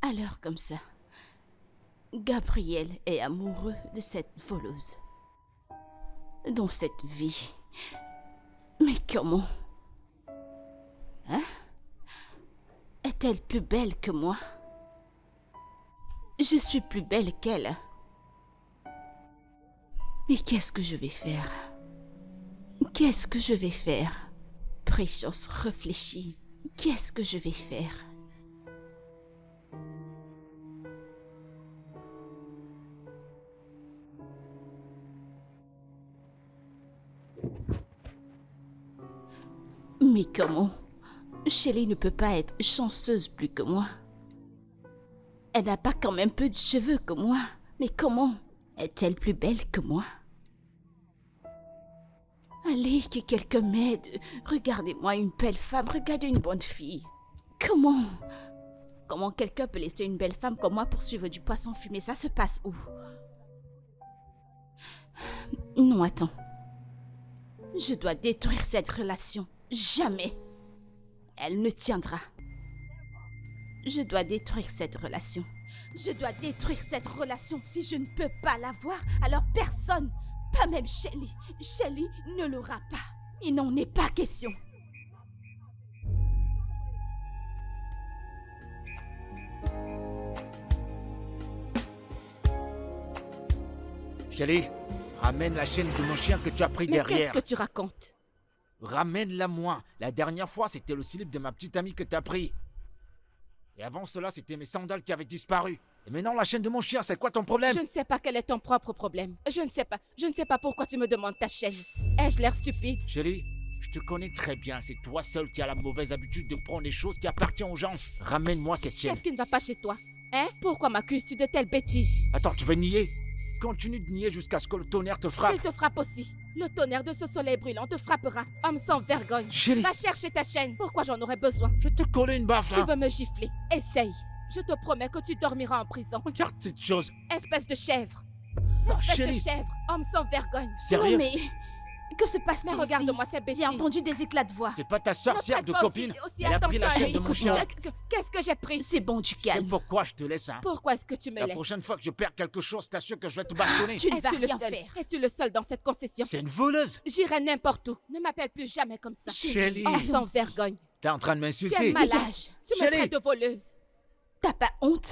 Alors comme ça, Gabriel est amoureux de cette voleuse. Dans cette vie. Mais comment? Hein? Est-elle plus belle que moi? Je suis plus belle qu'elle. Mais qu'est-ce que je vais faire? Qu'est-ce que je vais faire? Precious, réfléchis. Qu'est-ce que je vais faire? Mais comment? Shelley ne peut pas être chanceuse plus que moi. Elle n'a pas quand même peu de cheveux que moi. Mais comment? Est-elle plus belle que moi? Allez, que quelqu'un m'aide. Regardez-moi une belle femme, regardez une bonne fille. Comment? Comment quelqu'un peut laisser une belle femme comme moi poursuivre du poisson fumé? Ça se passe où? Non, attends. Je dois détruire cette relation. Jamais. Elle ne tiendra. Je dois détruire cette relation. Je dois détruire cette relation. Si je ne peux pas l'avoir, alors personne, pas même Shelley ne l'aura pas. Il n'en est pas question. Shelley, ramène la chaîne de mon chien que tu as pris Mais derrière. qu'est-ce que tu racontes? Ramène-la moi. La dernière fois, c'était le slip de ma petite amie que t'as pris. Et avant cela, c'était mes sandales qui avaient disparu. Et maintenant, la chaîne de mon chien, c'est quoi ton problème? Je ne sais pas quel est ton propre problème. Je ne sais pas pourquoi tu me demandes ta chaîne. Ai-je l'air stupide? Shelley, je te connais très bien. C'est toi seul qui as la mauvaise habitude de prendre les choses qui appartiennent aux gens. Ramène-moi cette chaîne. Qu'est-ce qui ne va pas chez toi? Hein? Pourquoi m'accuses-tu de telles bêtises? Attends, tu veux nier? Continue de nier jusqu'à ce que le tonnerre te frappe. Il te frappe aussi. Le tonnerre de ce soleil brûlant te frappera. Homme sans vergogne. Shelley. Va chercher ta chaîne. Pourquoi j'en aurais besoin? Je vais te coller une baffe Tu là. veux me gifler? Essaye. Je te promets que tu dormiras en prison. Regarde cette chose. Espèce de chèvre. Oh, Espèce Shelley. de chèvre. Homme sans vergogne. Sérieux? Non mais... Que se passe-t-il Mais ici? regarde-moi ces bêtises. J'ai entendu des éclats de voix. C'est pas ta sorcière Ne de prête pas copine. aussi Elle a pris la attention à chaîne de lui. mon chien. Qu'est-ce que j'ai pris? C'est bon, tu Tu sais calmes. pourquoi je te laisse, hein? Pourquoi est-ce que tu me La laisses? prochaine fois que je perds quelque chose, t'assure que je vais te bastonner. Tu ne vas Es-tu le rien seul? faire. Es-tu le seul dans cette concession? C'est une voleuse. J'irai n'importe où. Ne m'appelle plus jamais comme ça. Shelly. Oh, sans Allons-y. vergogne. T'es en train de Tu es m'insulter. malade. Dégage. Tu me Shelly. traites de voleuse. T'as pas honte?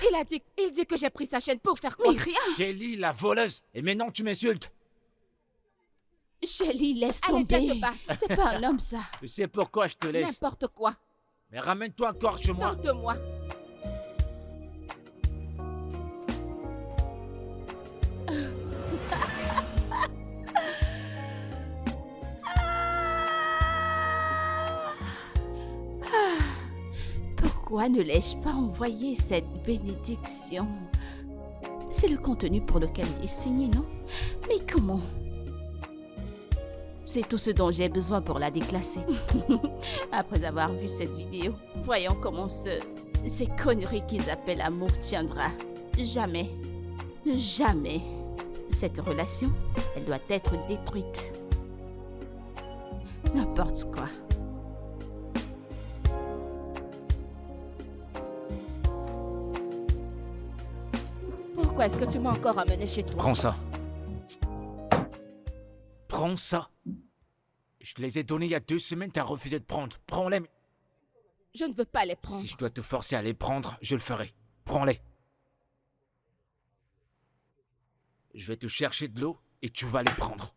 Il dit que j'ai pris sa chaîne pour faire quoi? Mais rien. Shelly, la voleuse. Et maintenant, tu m'insultes. Shelly, laisse Allez, viens tomber. te battre. C'est pas un homme, ça. Je sais pourquoi je te laisse. N'importe quoi. Mais ramène-toi encore chez moi. Tente-moi. Pourquoi ne l'ai-je pas envoyé cette bénédiction? C'est le contenu pour lequel j'ai signé, non? Mais comment? C'est tout ce dont j'ai besoin pour la déclasser. Après avoir vu cette vidéo, voyons comment ces conneries qu'ils appellent amour tiendra. Jamais, jamais. Cette relation, elle doit être détruite. N'importe quoi. Pourquoi est-ce que tu m'as encore amené chez toi? Prends ça. Prends ça. Je te les ai donnés il y a 2 semaines, t'as refusé de prendre. Prends-les. Je ne veux pas les prendre. Si je dois te forcer à les prendre, je le ferai. Prends-les. Je vais te chercher de l'eau et tu vas les prendre.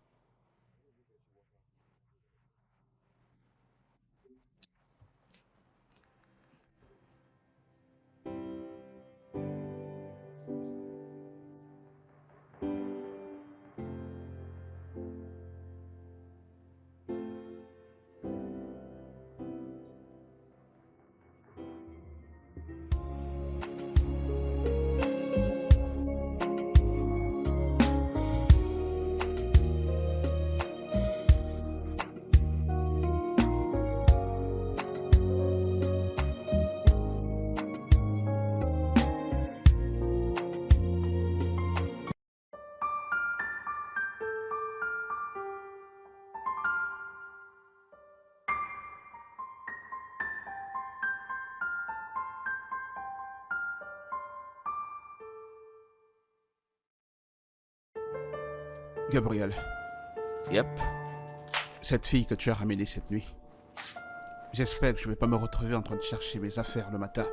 Gabriel, Yep. cette fille que tu as ramenée cette nuit, j'espère que je vais pas me retrouver en train de chercher mes affaires le matin.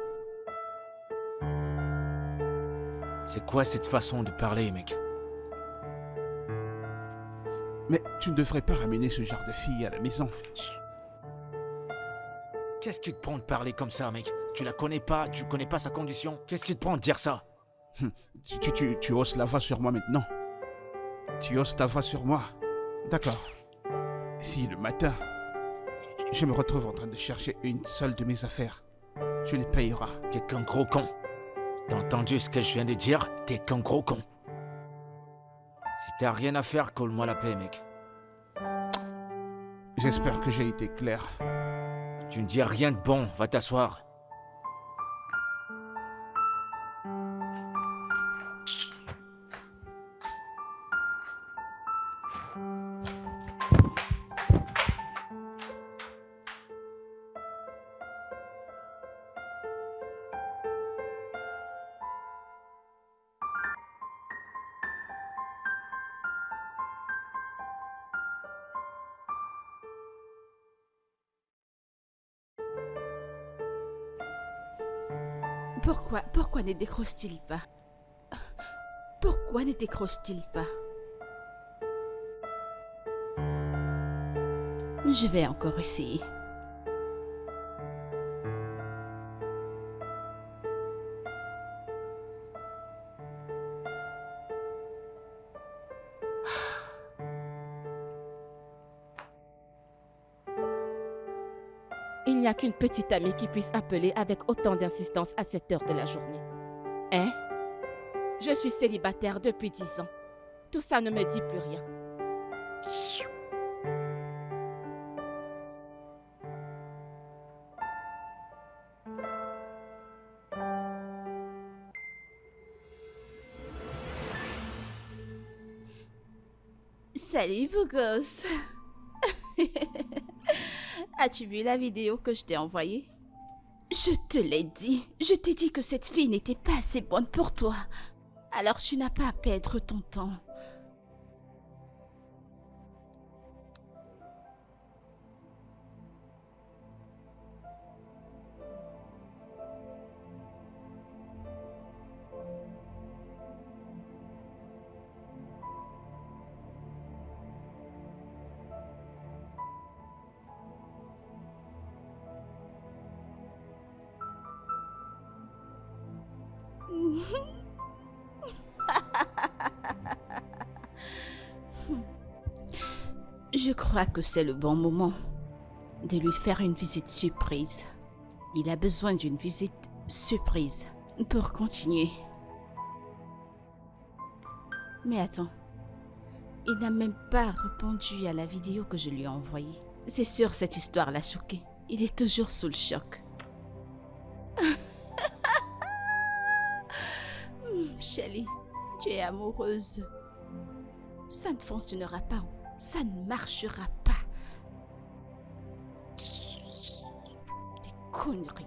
C'est quoi cette façon de parler, mec? Mais tu ne devrais pas ramener ce genre de fille à la maison. Qu'est-ce qui te prend de parler comme ça, mec? Tu la connais pas, tu connais pas sa condition. Qu'est-ce qui te prend de dire ça? Tu hausses la voix sur moi maintenant. Tu hausses ta voix sur moi. D'accord. Si le matin, je me retrouve en train de chercher une seule de mes affaires, tu les payeras. T'es qu'un gros con. T'as entendu ce que je viens de dire? T'es qu'un gros con. Si t'as rien à faire, colle-moi la paix, mec. J'espère que j'ai été clair. Tu ne dis rien de bon, va t'asseoir. Pourquoi ne décroche-t-il pas? Pourquoi ne décroche-t-il pas? Je vais encore essayer. Il n'y a qu'une petite amie qui puisse appeler avec autant d'insistance à cette heure de la journée. Hein? Je suis célibataire depuis 10 ans. Tout ça ne me dit plus rien. Salut, beau gosse. As-tu vu la vidéo que je t'ai envoyée? Je te l'ai dit. Je t'ai dit que cette fille n'était pas assez bonne pour toi. Alors tu n'as pas à perdre ton temps. Je crois que c'est le bon moment de lui faire une visite surprise. Il a besoin d'une visite surprise pour continuer. Mais attends, il n'a même pas répondu à la vidéo que je lui ai envoyée. C'est sûr, cette histoire l'a choqué. Il est toujours sous le choc. Shelly, tu es amoureuse. Ça ne fonctionnera pas. Ça ne marchera pas. Des conneries.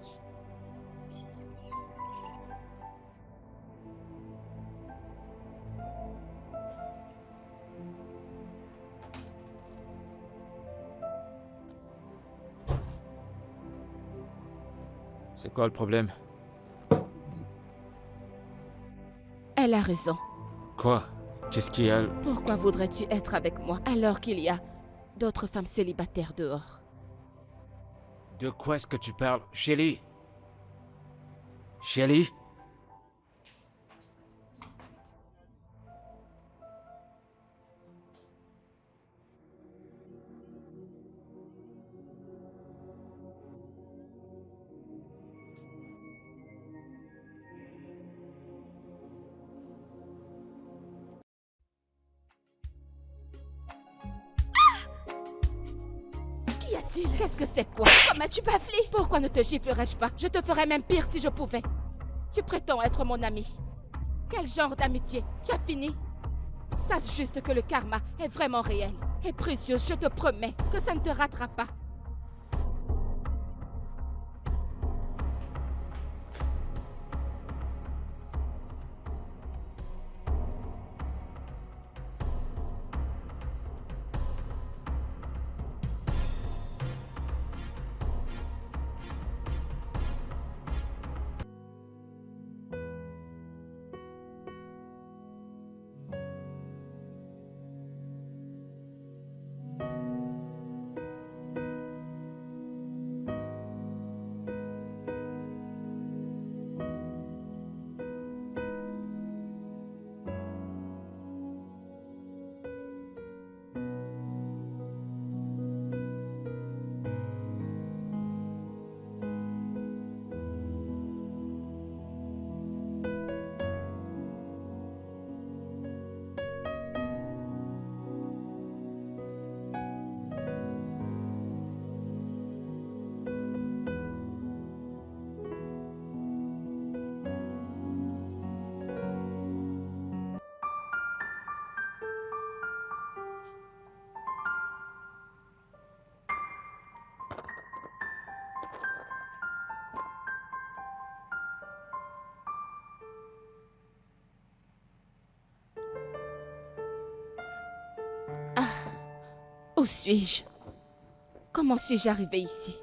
C'est quoi le problème? Elle a raison. Quoi? Qu'est-ce qu'il y a? Pourquoi voudrais-tu être avec moi alors qu'il y a d'autres femmes célibataires dehors? De quoi est-ce que tu parles? Shelly? Shelly? Qu'y a-t-il? Qu'est-ce que c'est quoi? Pourquoi m'as-tu bafflé? Pourquoi ne te giflerais-je pas? Je te ferais même pire si je pouvais. Tu prétends être mon ami. Quel genre d'amitié? Tu as fini? Sache juste que le karma est vraiment réel et précieux. Je te promets que ça ne te ratera pas. Où suis-je? Comment suis-je arrivée ici?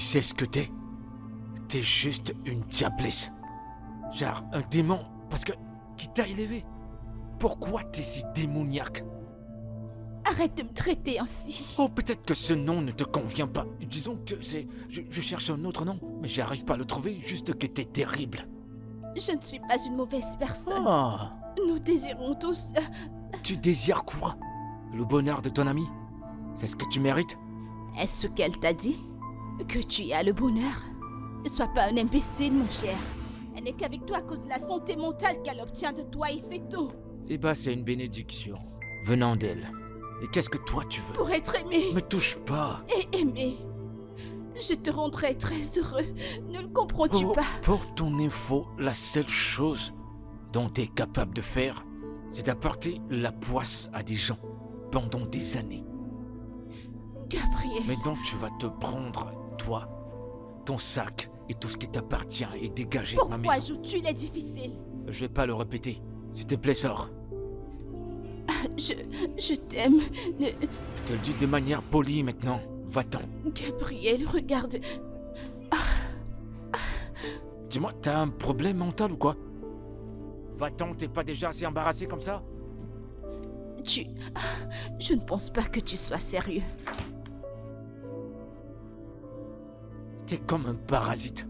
sais ce que t'es? T'es juste une diablesse. Genre un démon, parce que... qui t'a élevé. Pourquoi t'es si démoniaque? Arrête de me traiter ainsi. Oh, peut-être que ce nom ne te convient pas. Disons que c'est... Je cherche un autre nom, mais j'arrive pas à le trouver, juste que t'es terrible. Je ne suis pas une mauvaise personne. Ah, Nous désirons tous... tu désires quoi? Le bonheur de ton ami? C'est ce que tu mérites? Est-ce ce qu'elle t'a dit? Que tu as le bonheur? Ne sois pas un imbécile, mon cher. Elle n'est qu'avec toi à cause de la santé mentale qu'elle obtient de toi et c'est tout. Eh ben, c'est une bénédiction, venant d'elle. Et qu'est-ce que toi tu veux? Pour être aimé Me touche pas. et aimé, je te rendrai très heureux. Ne le comprends-tu pas? Pour ton info, la seule chose dont tu es capable de faire, c'est d'apporter la poisse à des gens pendant des années. Gabriel, Mais donc tu vas te prendre, toi, ton sac et tout ce qui t'appartient et dégager de ma pourquoi maison. joues-tu les difficiles? Je vais pas le répéter. S'il te plaît, sors. Je t'aime. Je te le dis de manière polie maintenant. Va-t'en. Gabriel, regarde. Dis-moi, t'as un problème mental ou quoi? Va-t'en, t'es pas déjà assez embarrassé comme ça? Je ne pense pas que tu sois sérieux. T'es comme un parasite.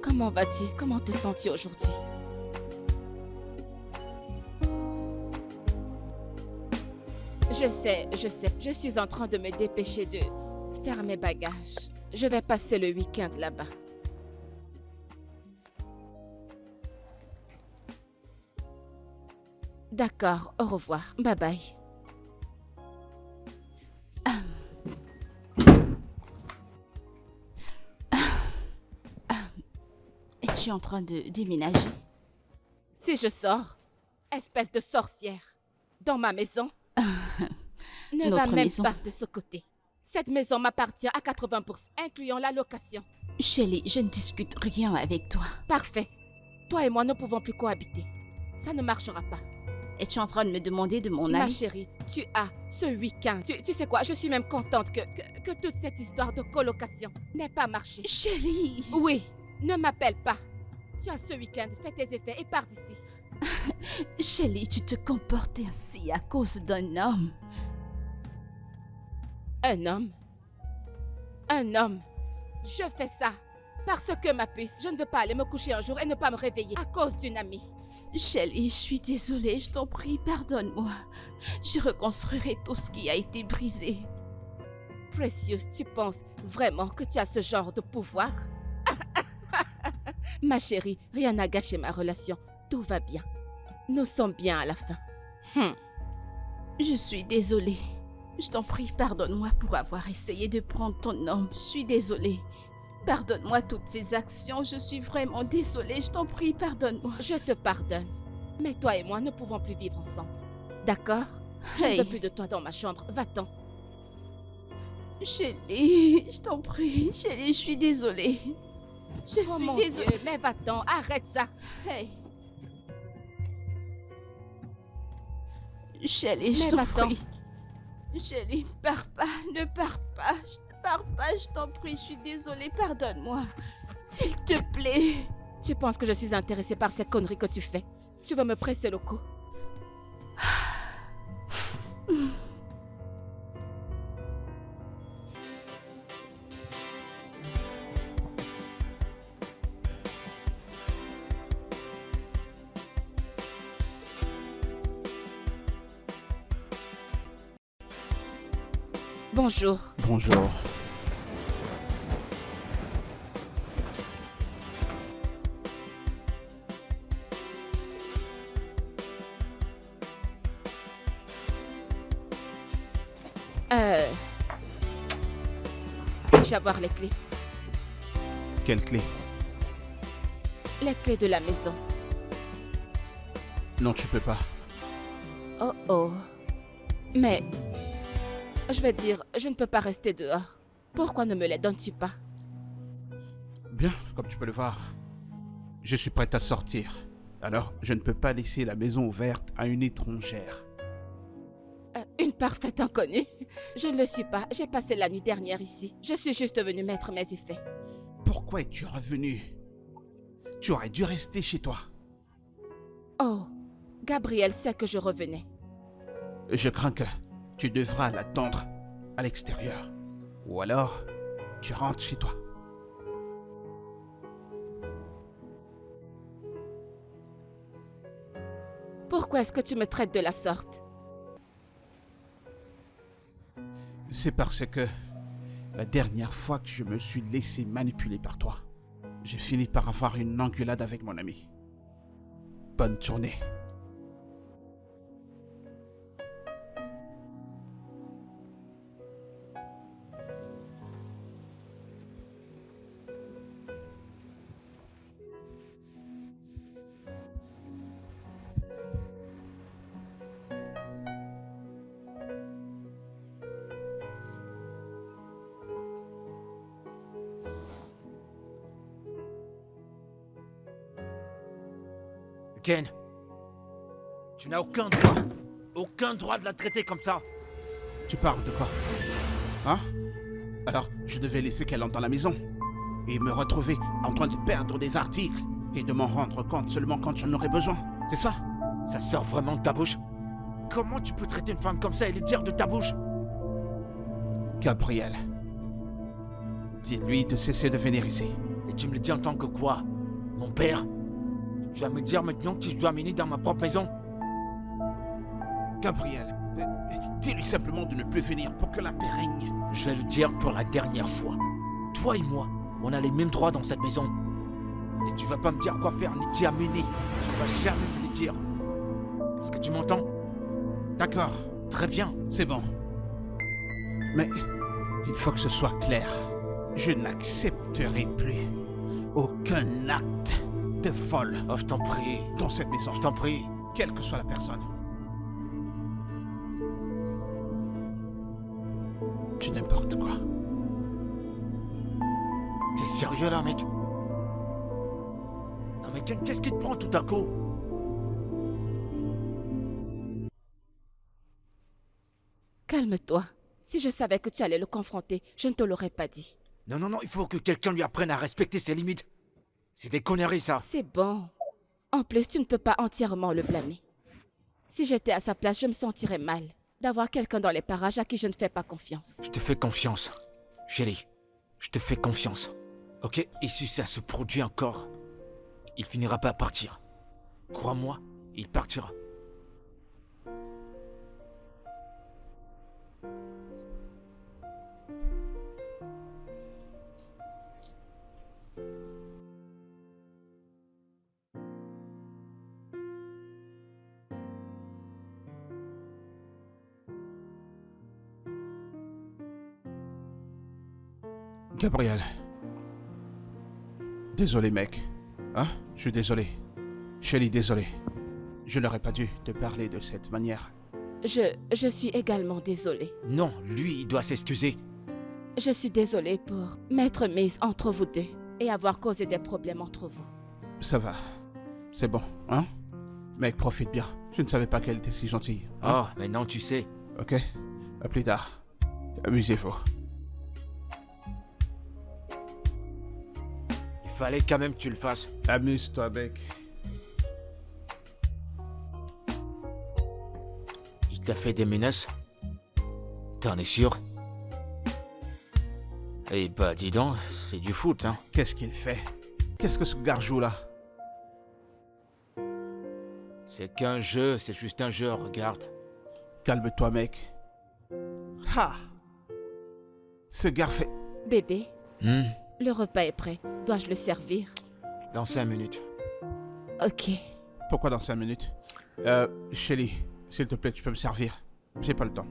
Comment vas-tu? Comment te sens-tu aujourd'hui? Je sais. Je suis en train de me dépêcher de faire mes bagages. Je vais passer le week-end là-bas. D'accord, au revoir. Bye bye. Es-tu en train de déménager? Si je sors, espèce de sorcière, dans ma maison, ne va Notre même maison. pas de ce côté. Cette maison m'appartient à 80%, incluant la location. Shelley, je ne discute rien avec toi. Parfait. Toi et moi ne pouvons plus cohabiter. Ça ne marchera pas. Es-tu en train de me demander de mon Ma avis? chérie, tu as ce week-end. Tu sais quoi, je suis même contente que toute cette histoire de colocation n'ait pas marché. Shelley! Oui, ne m'appelle pas. Tu as ce week-end, fais tes effets et pars d'ici. Shelley, tu te comportes ainsi à cause d'un homme. Un homme? Un homme? Je fais ça parce que ma puce, je ne veux pas aller me coucher un jour et ne pas me réveiller à cause d'une amie. Shelley, je suis désolée, je t'en prie, pardonne-moi. Je reconstruirai tout ce qui a été brisé. Precious, tu penses vraiment que tu as ce genre de pouvoir? Ma chérie, rien n'a gâché ma relation. Tout va bien. Nous sommes bien à la fin. Je suis désolée. Je t'en prie, pardonne-moi pour avoir essayé de prendre ton homme. Je suis désolée. Pardonne-moi toutes ces actions. Je suis vraiment désolée. Je t'en prie, pardonne-moi. Je te pardonne. Mais toi et moi ne pouvons plus vivre ensemble. D'accord? Je ne Hey. veux plus de toi dans ma chambre. Va-t'en. Shelley, je t'en prie. Shelley, je suis désolée. Je Oh suis mon désolée. Dieu, mais va-t'en. Arrête ça. Hey. Shelley, je Mais t'en va-t'en. prie. Shelley, ne pars pas, ne pars pas. Je ne pars pas, je t'en prie. Je suis désolée, pardonne-moi. S'il te plaît. Tu penses que je suis intéressée par ces conneries que tu fais? Tu veux me presser le cou? Bonjour. Bonjour. Puis-je avoir les clés? Quelle clé? Les clés de la maison. Non, tu peux pas. Oh oh. Mais, je veux dire, je ne peux pas rester dehors. Pourquoi ne me les donnes-tu pas? Bien, comme tu peux le voir, je suis prête à sortir. Alors, je ne peux pas laisser la maison ouverte à une étrangère. Une parfaite inconnue? Je ne le suis pas. J'ai passé la nuit dernière ici. Je suis juste venue mettre mes effets. Pourquoi es-tu revenu? Tu aurais dû rester chez toi. Oh, Gabriel sait que je revenais. Je crains que tu devras l'attendre à l'extérieur. Ou alors, tu rentres chez toi. Pourquoi est-ce que tu me traites de la sorte? C'est parce que la dernière fois que je me suis laissé manipuler par toi, j'ai fini par avoir une engueulade avec mon ami. Bonne journée. Ken, tu n'as aucun droit de la traiter comme ça. Tu parles de quoi? Hein? Alors, je devais laisser qu'elle entre dans la maison et me retrouver en train de perdre des articles et de m'en rendre compte seulement quand j'en aurais besoin. C'est ça? Ça sort vraiment de ta bouche? Comment tu peux traiter une femme comme ça et lui dire de ta bouche? Gabriel, dis-lui de cesser de venir ici. Et tu me le dis en tant que quoi? Mon père? Tu vas me dire maintenant que je dois amener dans ma propre maison? Gabriel, dis-lui simplement de ne plus venir pour que la paix règne. Je vais le dire pour la dernière fois. Toi et moi, on a les mêmes droits dans cette maison. Et tu vas pas me dire quoi faire ni qui amener. Tu vas jamais me le dire. Est-ce que tu m'entends? D'accord, Très bien. c'est bon. Mais il faut que ce soit clair. Je n'accepterai plus aucun acte de vol Oh, je t'en prie. dans cette maison, Je t'en prie. quelle que soit la personne. Tu n'importe quoi. T'es sérieux là, mec? Non mais Ken, qu'est-ce qui te prend tout à coup? Calme-toi. Si je savais que tu allais le confronter, je ne te l'aurais pas dit. Non, il faut que quelqu'un lui apprenne à respecter ses limites. C'est des conneries, ça. C'est bon. En plus, tu ne peux pas entièrement le blâmer. Si j'étais à sa place, je me sentirais mal d'avoir quelqu'un dans les parages à qui je ne fais pas confiance. Je te fais confiance, chérie. Je te fais confiance. Ok? Et si ça se produit encore, il finira pas à partir. Crois-moi, il partira. Gabriel. Désolé, mec. Hein? Je suis désolé. Shelly, désolé. Je n'aurais pas dû te parler de cette manière. Je suis également désolée. Non, lui, il doit s'excuser. Je suis désolée pour m'être mise entre vous deux et avoir causé des problèmes entre vous. Ça va. C'est bon, hein? Mec, profite bien. Je ne savais pas qu'elle était si gentille. Hein? Oh, maintenant tu sais. Ok? À plus tard. Amusez-vous. Il fallait quand même que tu le fasses. Amuse-toi, mec. Il t'a fait des menaces? T'en es sûr? Eh bah, dis donc, c'est du foot, hein. Qu'est-ce qu'il fait? Qu'est-ce que ce garjou là? C'est qu'un jeu, c'est juste un jeu, regarde. Calme-toi, mec. Ha! Ce gars fait... Bébé, le repas est prêt. Dois-je le servir? Dans 5 minutes. Ok. Pourquoi dans 5 minutes? Shelly, s'il te plaît, tu peux me servir. J'ai pas le temps.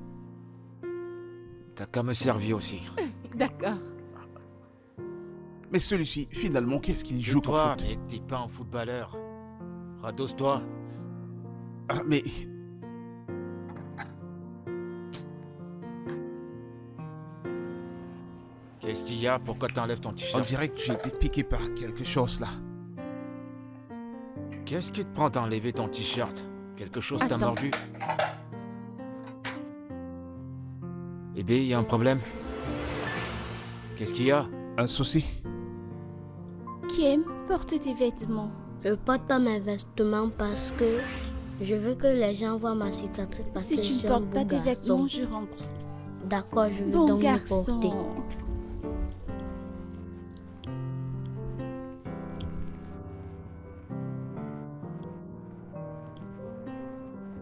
T'as qu'à me servir aussi. D'accord. Mais celui-ci, finalement, qu'est-ce qu'il joue comme Toi, foot? mec, t'es pas un footballeur. Rados-toi. Ah, mais... Qu'est-ce qu'il y a? Pourquoi t'enlèves ton On t-shirt? dirait que j'ai été piqué par quelque chose là. Qu'est-ce qui te prend d'enlever ton t-shirt? Quelque chose t'a Attends. mordu? Eh bien, il y a un problème? Qu'est-ce qu'il y a? Un souci? Kim, porte tes vêtements. Je porte pas mes vêtements parce que je veux que les gens voient ma cicatrice parce Si que tu je ne suis un portes beau pas tes garçon. vêtements, je rentre. D'accord, je vais Bon donc les garçon. porter.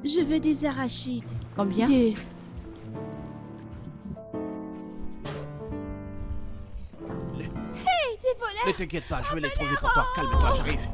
Je veux des arachides. Combien? 2. Hey, des voleurs! Ne t'inquiète pas, je vais les trouver pour toi. Calme-toi, j'arrive.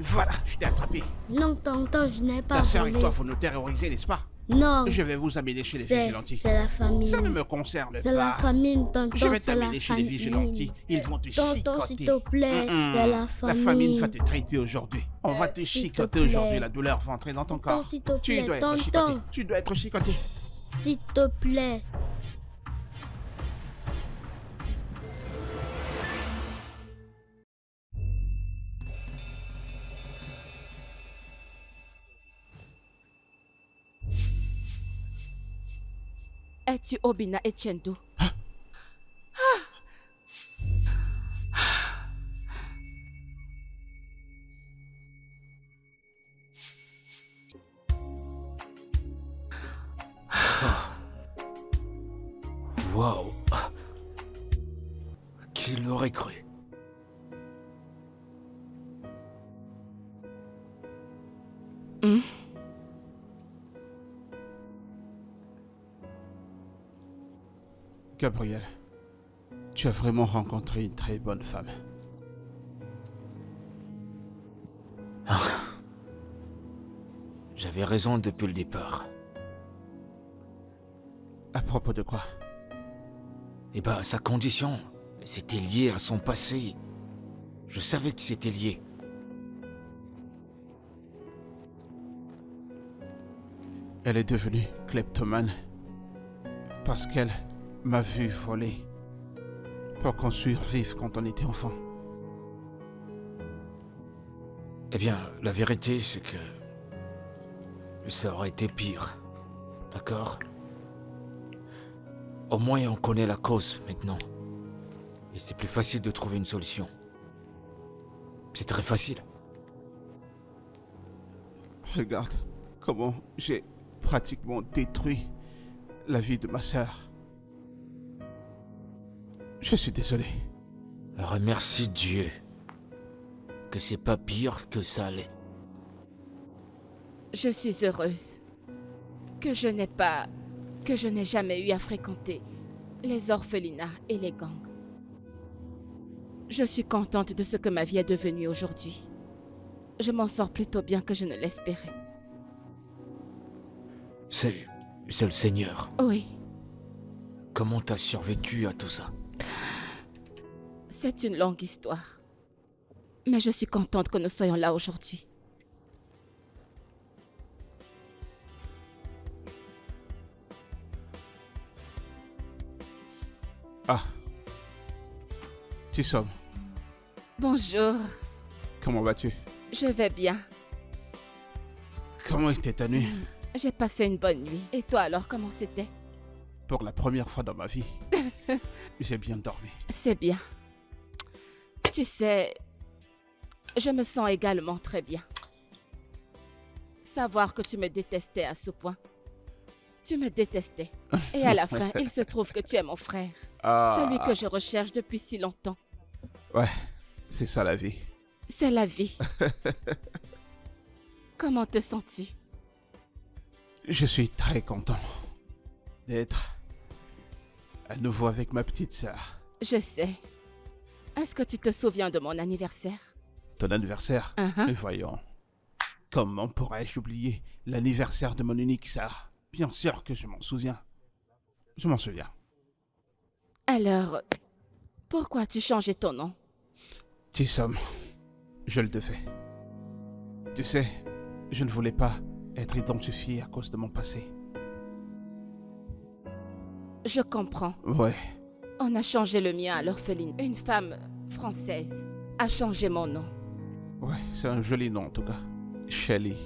Voilà, je t'ai attrapé. Non, tonton, je n'ai pas Ta sœur et volé. toi, vous nous terrorisez, n'est-ce pas? Non, Je vais vous amener chez les c'est vigilantes. la famille. Ça ne me concerne C'est la pas. famille, tonton, Je vais c'est la t'amener chez les famille. vigilantes. Ils vont te Tonton, chicoter. s'il te plaît, c'est la famille. La famille va te traiter aujourd'hui. On va te s'il te chicoter plaît. aujourd'hui. La douleur va entrer dans ton corps. s'il te Tu plaît, dois être tonton. chicoté. Tu dois être chicoté. S'il te plaît. Es-tu Obina Etiendo? Waouh! Qui l'aurait cru? Gabriel, tu as vraiment rencontré une très bonne femme. J'avais raison depuis le départ. À propos de quoi? Eh ben, sa condition, c'était lié à son passé. Je savais que c'était lié. Elle est devenue kleptomane parce qu'elle m'a vu voler pour qu'on survive quand on était enfant. Eh bien, la vérité, c'est que ça aurait été pire. D'accord? Au moins, on connaît la cause maintenant. Et c'est plus facile de trouver une solution. C'est très facile. Regarde comment j'ai pratiquement détruit la vie de ma sœur. Je suis désolé. Remercie Dieu que c'est pas pire que ça allait. Je suis heureuse que je n'ai jamais eu à fréquenter les orphelinats et les gangs. Je suis contente de ce que ma vie est devenue aujourd'hui. Je m'en sors plutôt bien que je ne l'espérais. C'est le Seigneur. Oui, Comment t'as survécu à tout ça? c'est une longue histoire. Mais je suis contente que nous soyons là aujourd'hui. Ah. Tissom, Bonjour, comment vas-tu? je vais bien. Comment était ta nuit? J'ai passé une bonne nuit. Et toi alors, comment c'était? Pour la première fois dans ma vie, j'ai bien dormi. C'est bien. Tu sais, je me sens également très bien. Savoir que tu me détestais à ce point. Tu me détestais. Et à la fin, il se trouve que tu es mon frère. Celui que je recherche depuis si longtemps. Ouais, c'est ça la vie. C'est la vie. Comment te sens-tu? Je suis très content d'être à nouveau avec ma petite sœur. Je sais. Est-ce que tu te souviens de mon anniversaire? Ton anniversaire? Mais voyons. Comment pourrais-je oublier l'anniversaire de mon unique sœur? Bien sûr que je m'en souviens. Je m'en souviens. Alors, pourquoi as-tu changé ton nom? Tissom, je le devais. Tu sais, je ne voulais pas être identifié à cause de mon passé. Je comprends. Ouais, On a changé le mien à l'orpheline. Une femme française a changé mon nom. ouais, c'est un joli nom en tout cas. Shelly.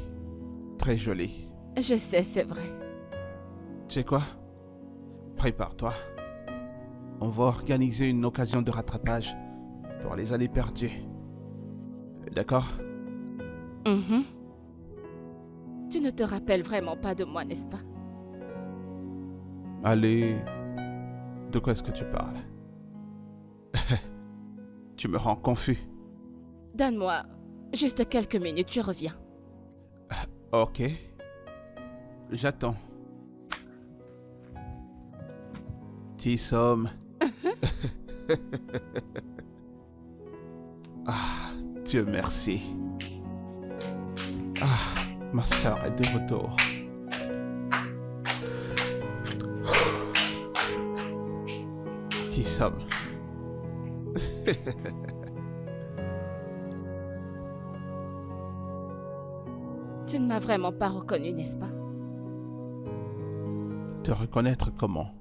Très joli. Je sais, c'est vrai. Tu sais quoi? Prépare-toi. On va organiser une occasion de rattrapage pour les années perdues. D'accord? Mhm. Tu ne te rappelles vraiment pas de moi, n'est-ce pas? Allez, de quoi est-ce que tu parles? Tu me rends confus. Donne-moi juste quelques minutes, je reviens. Ok. J'attends. Tissom. Ah, Dieu merci. Ah, ma sœur est de retour. Tissom. Tu ne m'as vraiment pas reconnu, n'est-ce pas? Te reconnaître comment?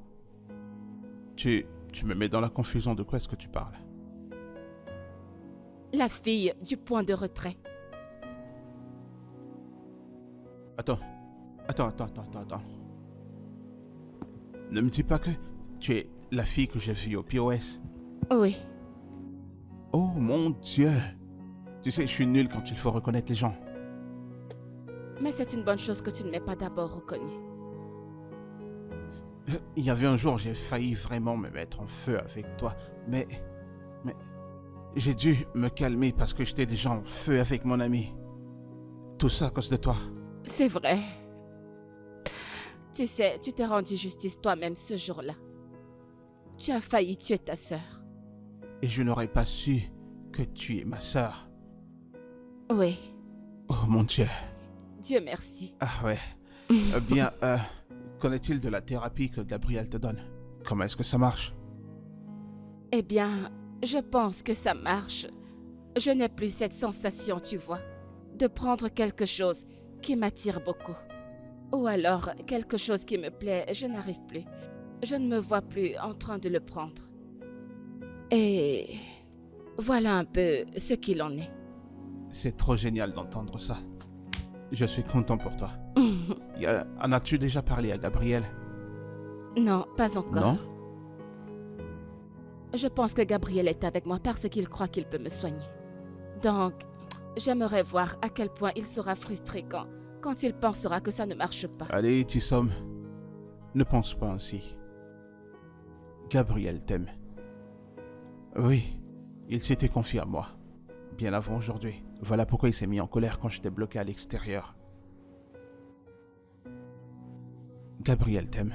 Tu me mets dans la confusion, de quoi est-ce que tu parles? La fille du point de retrait. Attends. Ne me dis pas que tu es la fille que j'ai vue au POS. Oui, Oh mon Dieu! Tu sais, je suis nul quand il faut reconnaître les gens. mais c'est une bonne chose que tu ne m'aies pas d'abord reconnu. Il y avait un jour, j'ai failli vraiment me mettre en feu avec toi, mais j'ai dû me calmer parce que j'étais déjà en feu avec mon ami. Tout ça à cause de toi. C'est vrai. Tu sais, tu t'es rendu justice toi-même ce jour-là. Tu as failli tuer ta sœur. Et je n'aurais pas su que tu es ma sœur. Oui, Oh mon Dieu. Dieu merci. Ah ouais. Bien, qu'en est-il de la thérapie que Gabriel te donne? Comment est-ce que ça marche? Eh bien, je pense que ça marche. Je n'ai plus cette sensation, tu vois, de prendre quelque chose qui m'attire beaucoup. Ou alors, quelque chose qui me plaît, je n'arrive plus. Je ne me vois plus en train de le prendre. Et voilà un peu ce qu'il en est. C'est trop génial d'entendre ça. Je suis content pour toi. En as-tu déjà parlé à Gabriel? Non, pas encore. Non? Je pense que Gabriel est avec moi parce qu'il croit qu'il peut me soigner. Donc, j'aimerais voir à quel point il sera frustré quand il pensera que ça ne marche pas. Allez, Tissom. Ne pense pas ainsi. Gabriel t'aime. Oui, il s'était confié à moi. Bien avant aujourd'hui. Voilà pourquoi il s'est mis en colère quand j'étais bloqué à l'extérieur. Gabriel t'aime.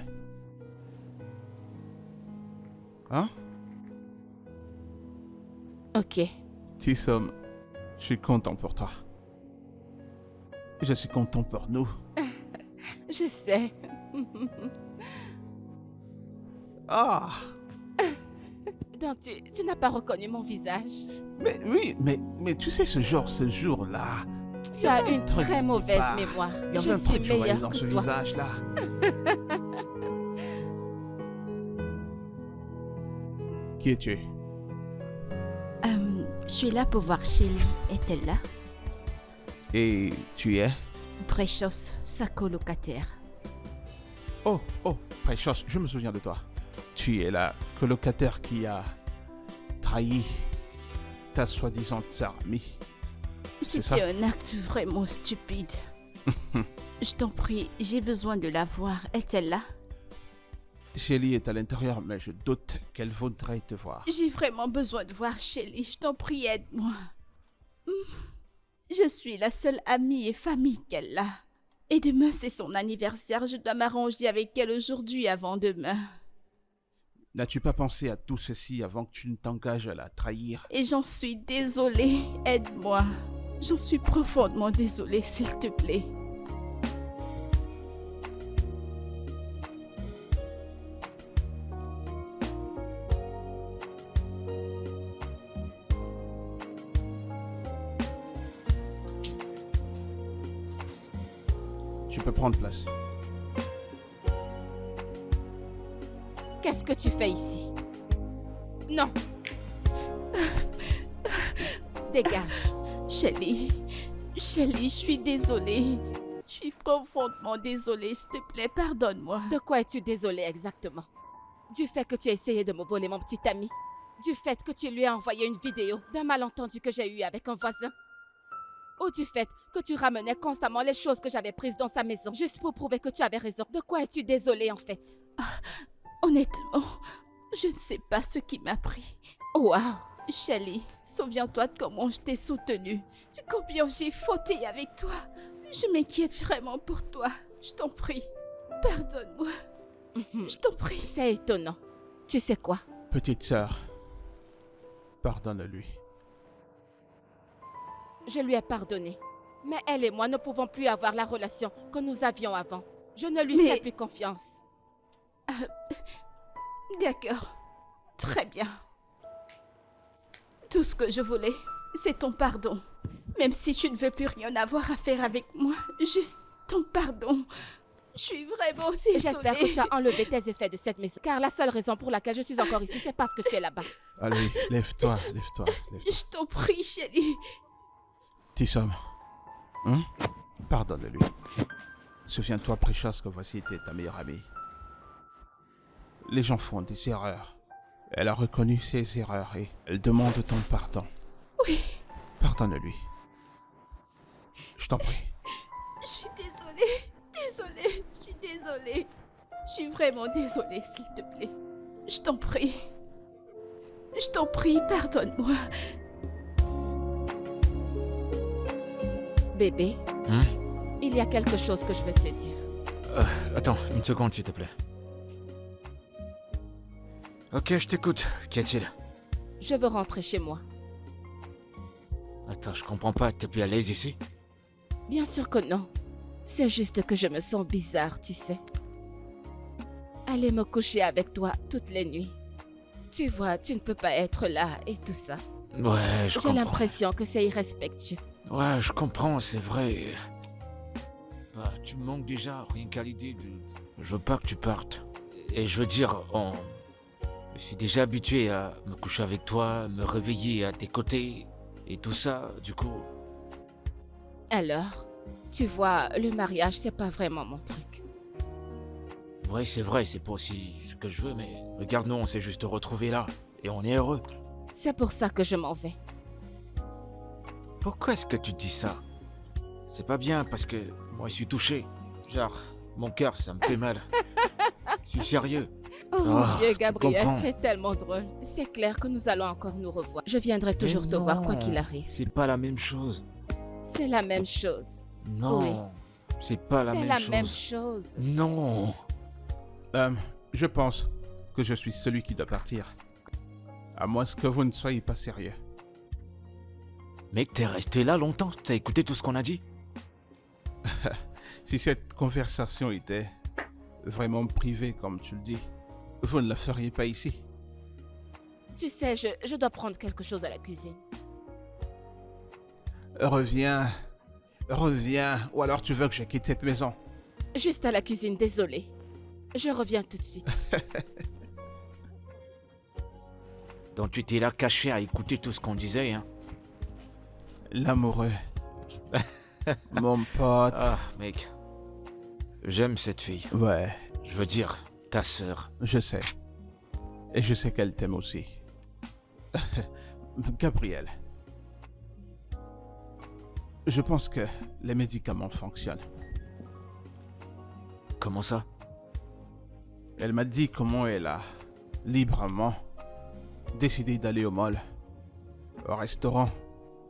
Hein? Ok. Tissom, je suis content pour toi. Je suis content pour nous. Je sais. Ah! Donc, tu n'as pas reconnu mon visage? Mais oui, mais tu sais, ce jour-là... Tu as une très mauvaise mémoire. Il y avait Je un suis truc, je voyais meilleure dans que ce toi. visage-là. Qui es-tu? Je suis là pour voir Shelly. Est-elle là? Et tu es? Precious, sa colocataire. Oh, Precious, je me souviens de toi. Tu es la colocataire qui a trahi ta soi-disant sœur amie. C'est ça? C'était un acte vraiment stupide. Je t'en prie, j'ai besoin de la voir. Est-elle là? Shelly est à l'intérieur, mais je doute qu'elle voudrait te voir. J'ai vraiment besoin de voir Shelly. Je t'en prie, aide-moi. Je suis la seule amie et famille qu'elle a. Et demain, c'est son anniversaire. Je dois m'arranger avec elle aujourd'hui avant demain. N'as-tu pas pensé à tout ceci avant que tu ne t'engages à la trahir? Et j'en suis désolée. Aide-moi. J'en suis profondément désolée, s'il te plaît. Tu peux prendre place. Qu'est-ce que tu fais ici? Non. Dégage. Shelly, je suis désolée. Je suis profondément désolée, s'il te plaît, pardonne-moi. De quoi es-tu désolée exactement? Du fait que tu as essayé de me voler mon petit ami? Du fait que tu lui as envoyé une vidéo d'un malentendu que j'ai eu avec un voisin? Ou du fait que tu ramenais constamment les choses que j'avais prises dans sa maison, juste pour prouver que tu avais raison? De quoi es-tu désolée en fait? Honnêtement, je ne sais pas ce qui m'a pris. Wow! Shelly, souviens-toi de comment je t'ai soutenue, de combien j'ai fauté avec toi. Je m'inquiète vraiment pour toi. Je t'en prie, pardonne-moi. Je t'en prie. C'est étonnant. Tu sais quoi? Petite sœur, pardonne-lui. Je lui ai pardonné. Mais elle et moi ne pouvons plus avoir la relation que nous avions avant. Je ne lui fais plus confiance. D'accord. Très bien. Tout ce que je voulais, c'est ton pardon. Même si tu ne veux plus rien avoir à faire avec moi, juste ton pardon. Je suis vraiment désolée. J'espère que tu as enlevé tes effets de cette maison. Car la seule raison pour laquelle je suis encore ici, c'est parce que tu es là-bas. Allez, lève-toi, lève-toi, lève-toi. Je t'en prie, Shelly. Tissom, hein? Pardonne-lui. Souviens-toi, Precious, que voici était ta meilleure amie. Les gens font des erreurs. Elle a reconnu ses erreurs et elle demande ton pardon. Oui. Pardonne-lui. Je t'en prie. Je suis désolée. Désolée. Je suis désolée. Je suis vraiment désolée, s'il te plaît. Je t'en prie. Je t'en prie, pardonne-moi. Bébé, il y a quelque chose que je veux te dire. Attends, une seconde s'il te plaît. Ok, je t'écoute. Qu'y a-t-il? Je veux rentrer chez moi. Attends, je comprends pas, t'es plus à l'aise ici? Bien sûr que non. C'est juste que je me sens bizarre, tu sais. Aller me coucher avec toi toutes les nuits. Tu vois, tu ne peux pas être là et tout ça. Ouais, je comprends. J'ai l'impression que c'est irrespectueux. Ouais, je comprends, c'est vrai. Bah, tu me manques déjà, rien qu'à l'idée de... Je veux pas que tu partes. Et je veux dire, je suis déjà habitué à me coucher avec toi, me réveiller à tes côtés, et tout ça, du coup... Alors, tu vois, le mariage, c'est pas vraiment mon truc. Ouais, c'est vrai, c'est pas aussi ce que je veux, mais... Regarde, nous, on s'est juste retrouvés là, et on est heureux. C'est pour ça que je m'en vais. Pourquoi est-ce que tu dis ça? C'est pas bien, parce que moi, je suis touché. Genre, mon cœur, ça me fait mal. Je suis sérieux. Oh mon Dieu, tu Gabriel, comprends. tu es tellement drôle. C'est clair que nous allons encore nous revoir. Je viendrai toujours Mais te voir quoi non, qu'il arrive. C'est pas la même chose. C'est la même chose. Non, Oui. c'est pas la C'est même la chose. même chose. Non. Je pense que je suis celui qui doit partir. À moins que vous ne soyez pas sérieux. Mec, t'es resté là longtemps? T'as écouté tout ce qu'on a dit? Si cette conversation était vraiment privée, comme tu le dis, vous ne la feriez pas ici. Tu sais, je dois prendre quelque chose à la cuisine. Reviens, ou alors tu veux que je quitte cette maison. Juste à la cuisine, désolé. Je reviens tout de suite. Donc tu étais là caché à écouter tout ce qu'on disait, hein? L'amoureux. Mon pote. Ah, mec. J'aime cette fille. Ouais, Je veux dire, ta sœur. je sais. Et je sais qu'elle t'aime aussi. Gabriel. Je pense que les médicaments fonctionnent. Comment ça? Elle m'a dit comment elle a librement décidé d'aller au mall, au restaurant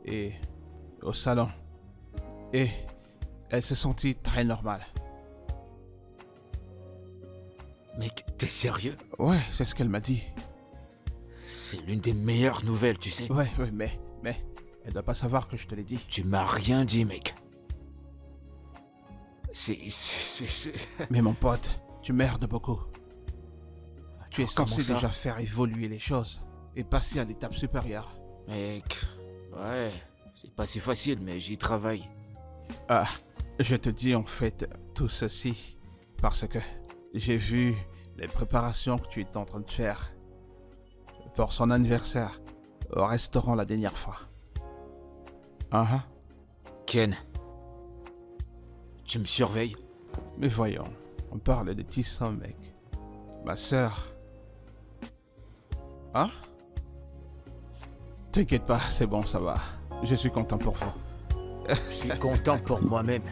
et au salon. Et elle s'est sentie très normale. Mec, t'es sérieux? Ouais, c'est ce qu'elle m'a dit. C'est l'une des meilleures nouvelles, tu sais. Ouais, mais... Elle doit pas savoir que je te l'ai dit. Tu m'as rien dit, mec. C'est... Mais mon pote, tu merdes beaucoup. Tu es Comment censé ça? déjà faire évoluer les choses et passer à l'étape supérieure. Mec, ouais, c'est pas si facile, mais j'y travaille. Ah, je te dis en fait tout ceci parce que j'ai vu les préparations que tu étais en train de faire pour son anniversaire au restaurant la dernière fois. Ken, tu me surveilles? Mais voyons, on parle de Tissan, mec. Ma sœur. Hein? T'inquiète pas, c'est bon, ça va. Je suis content pour vous. Je suis content pour moi-même.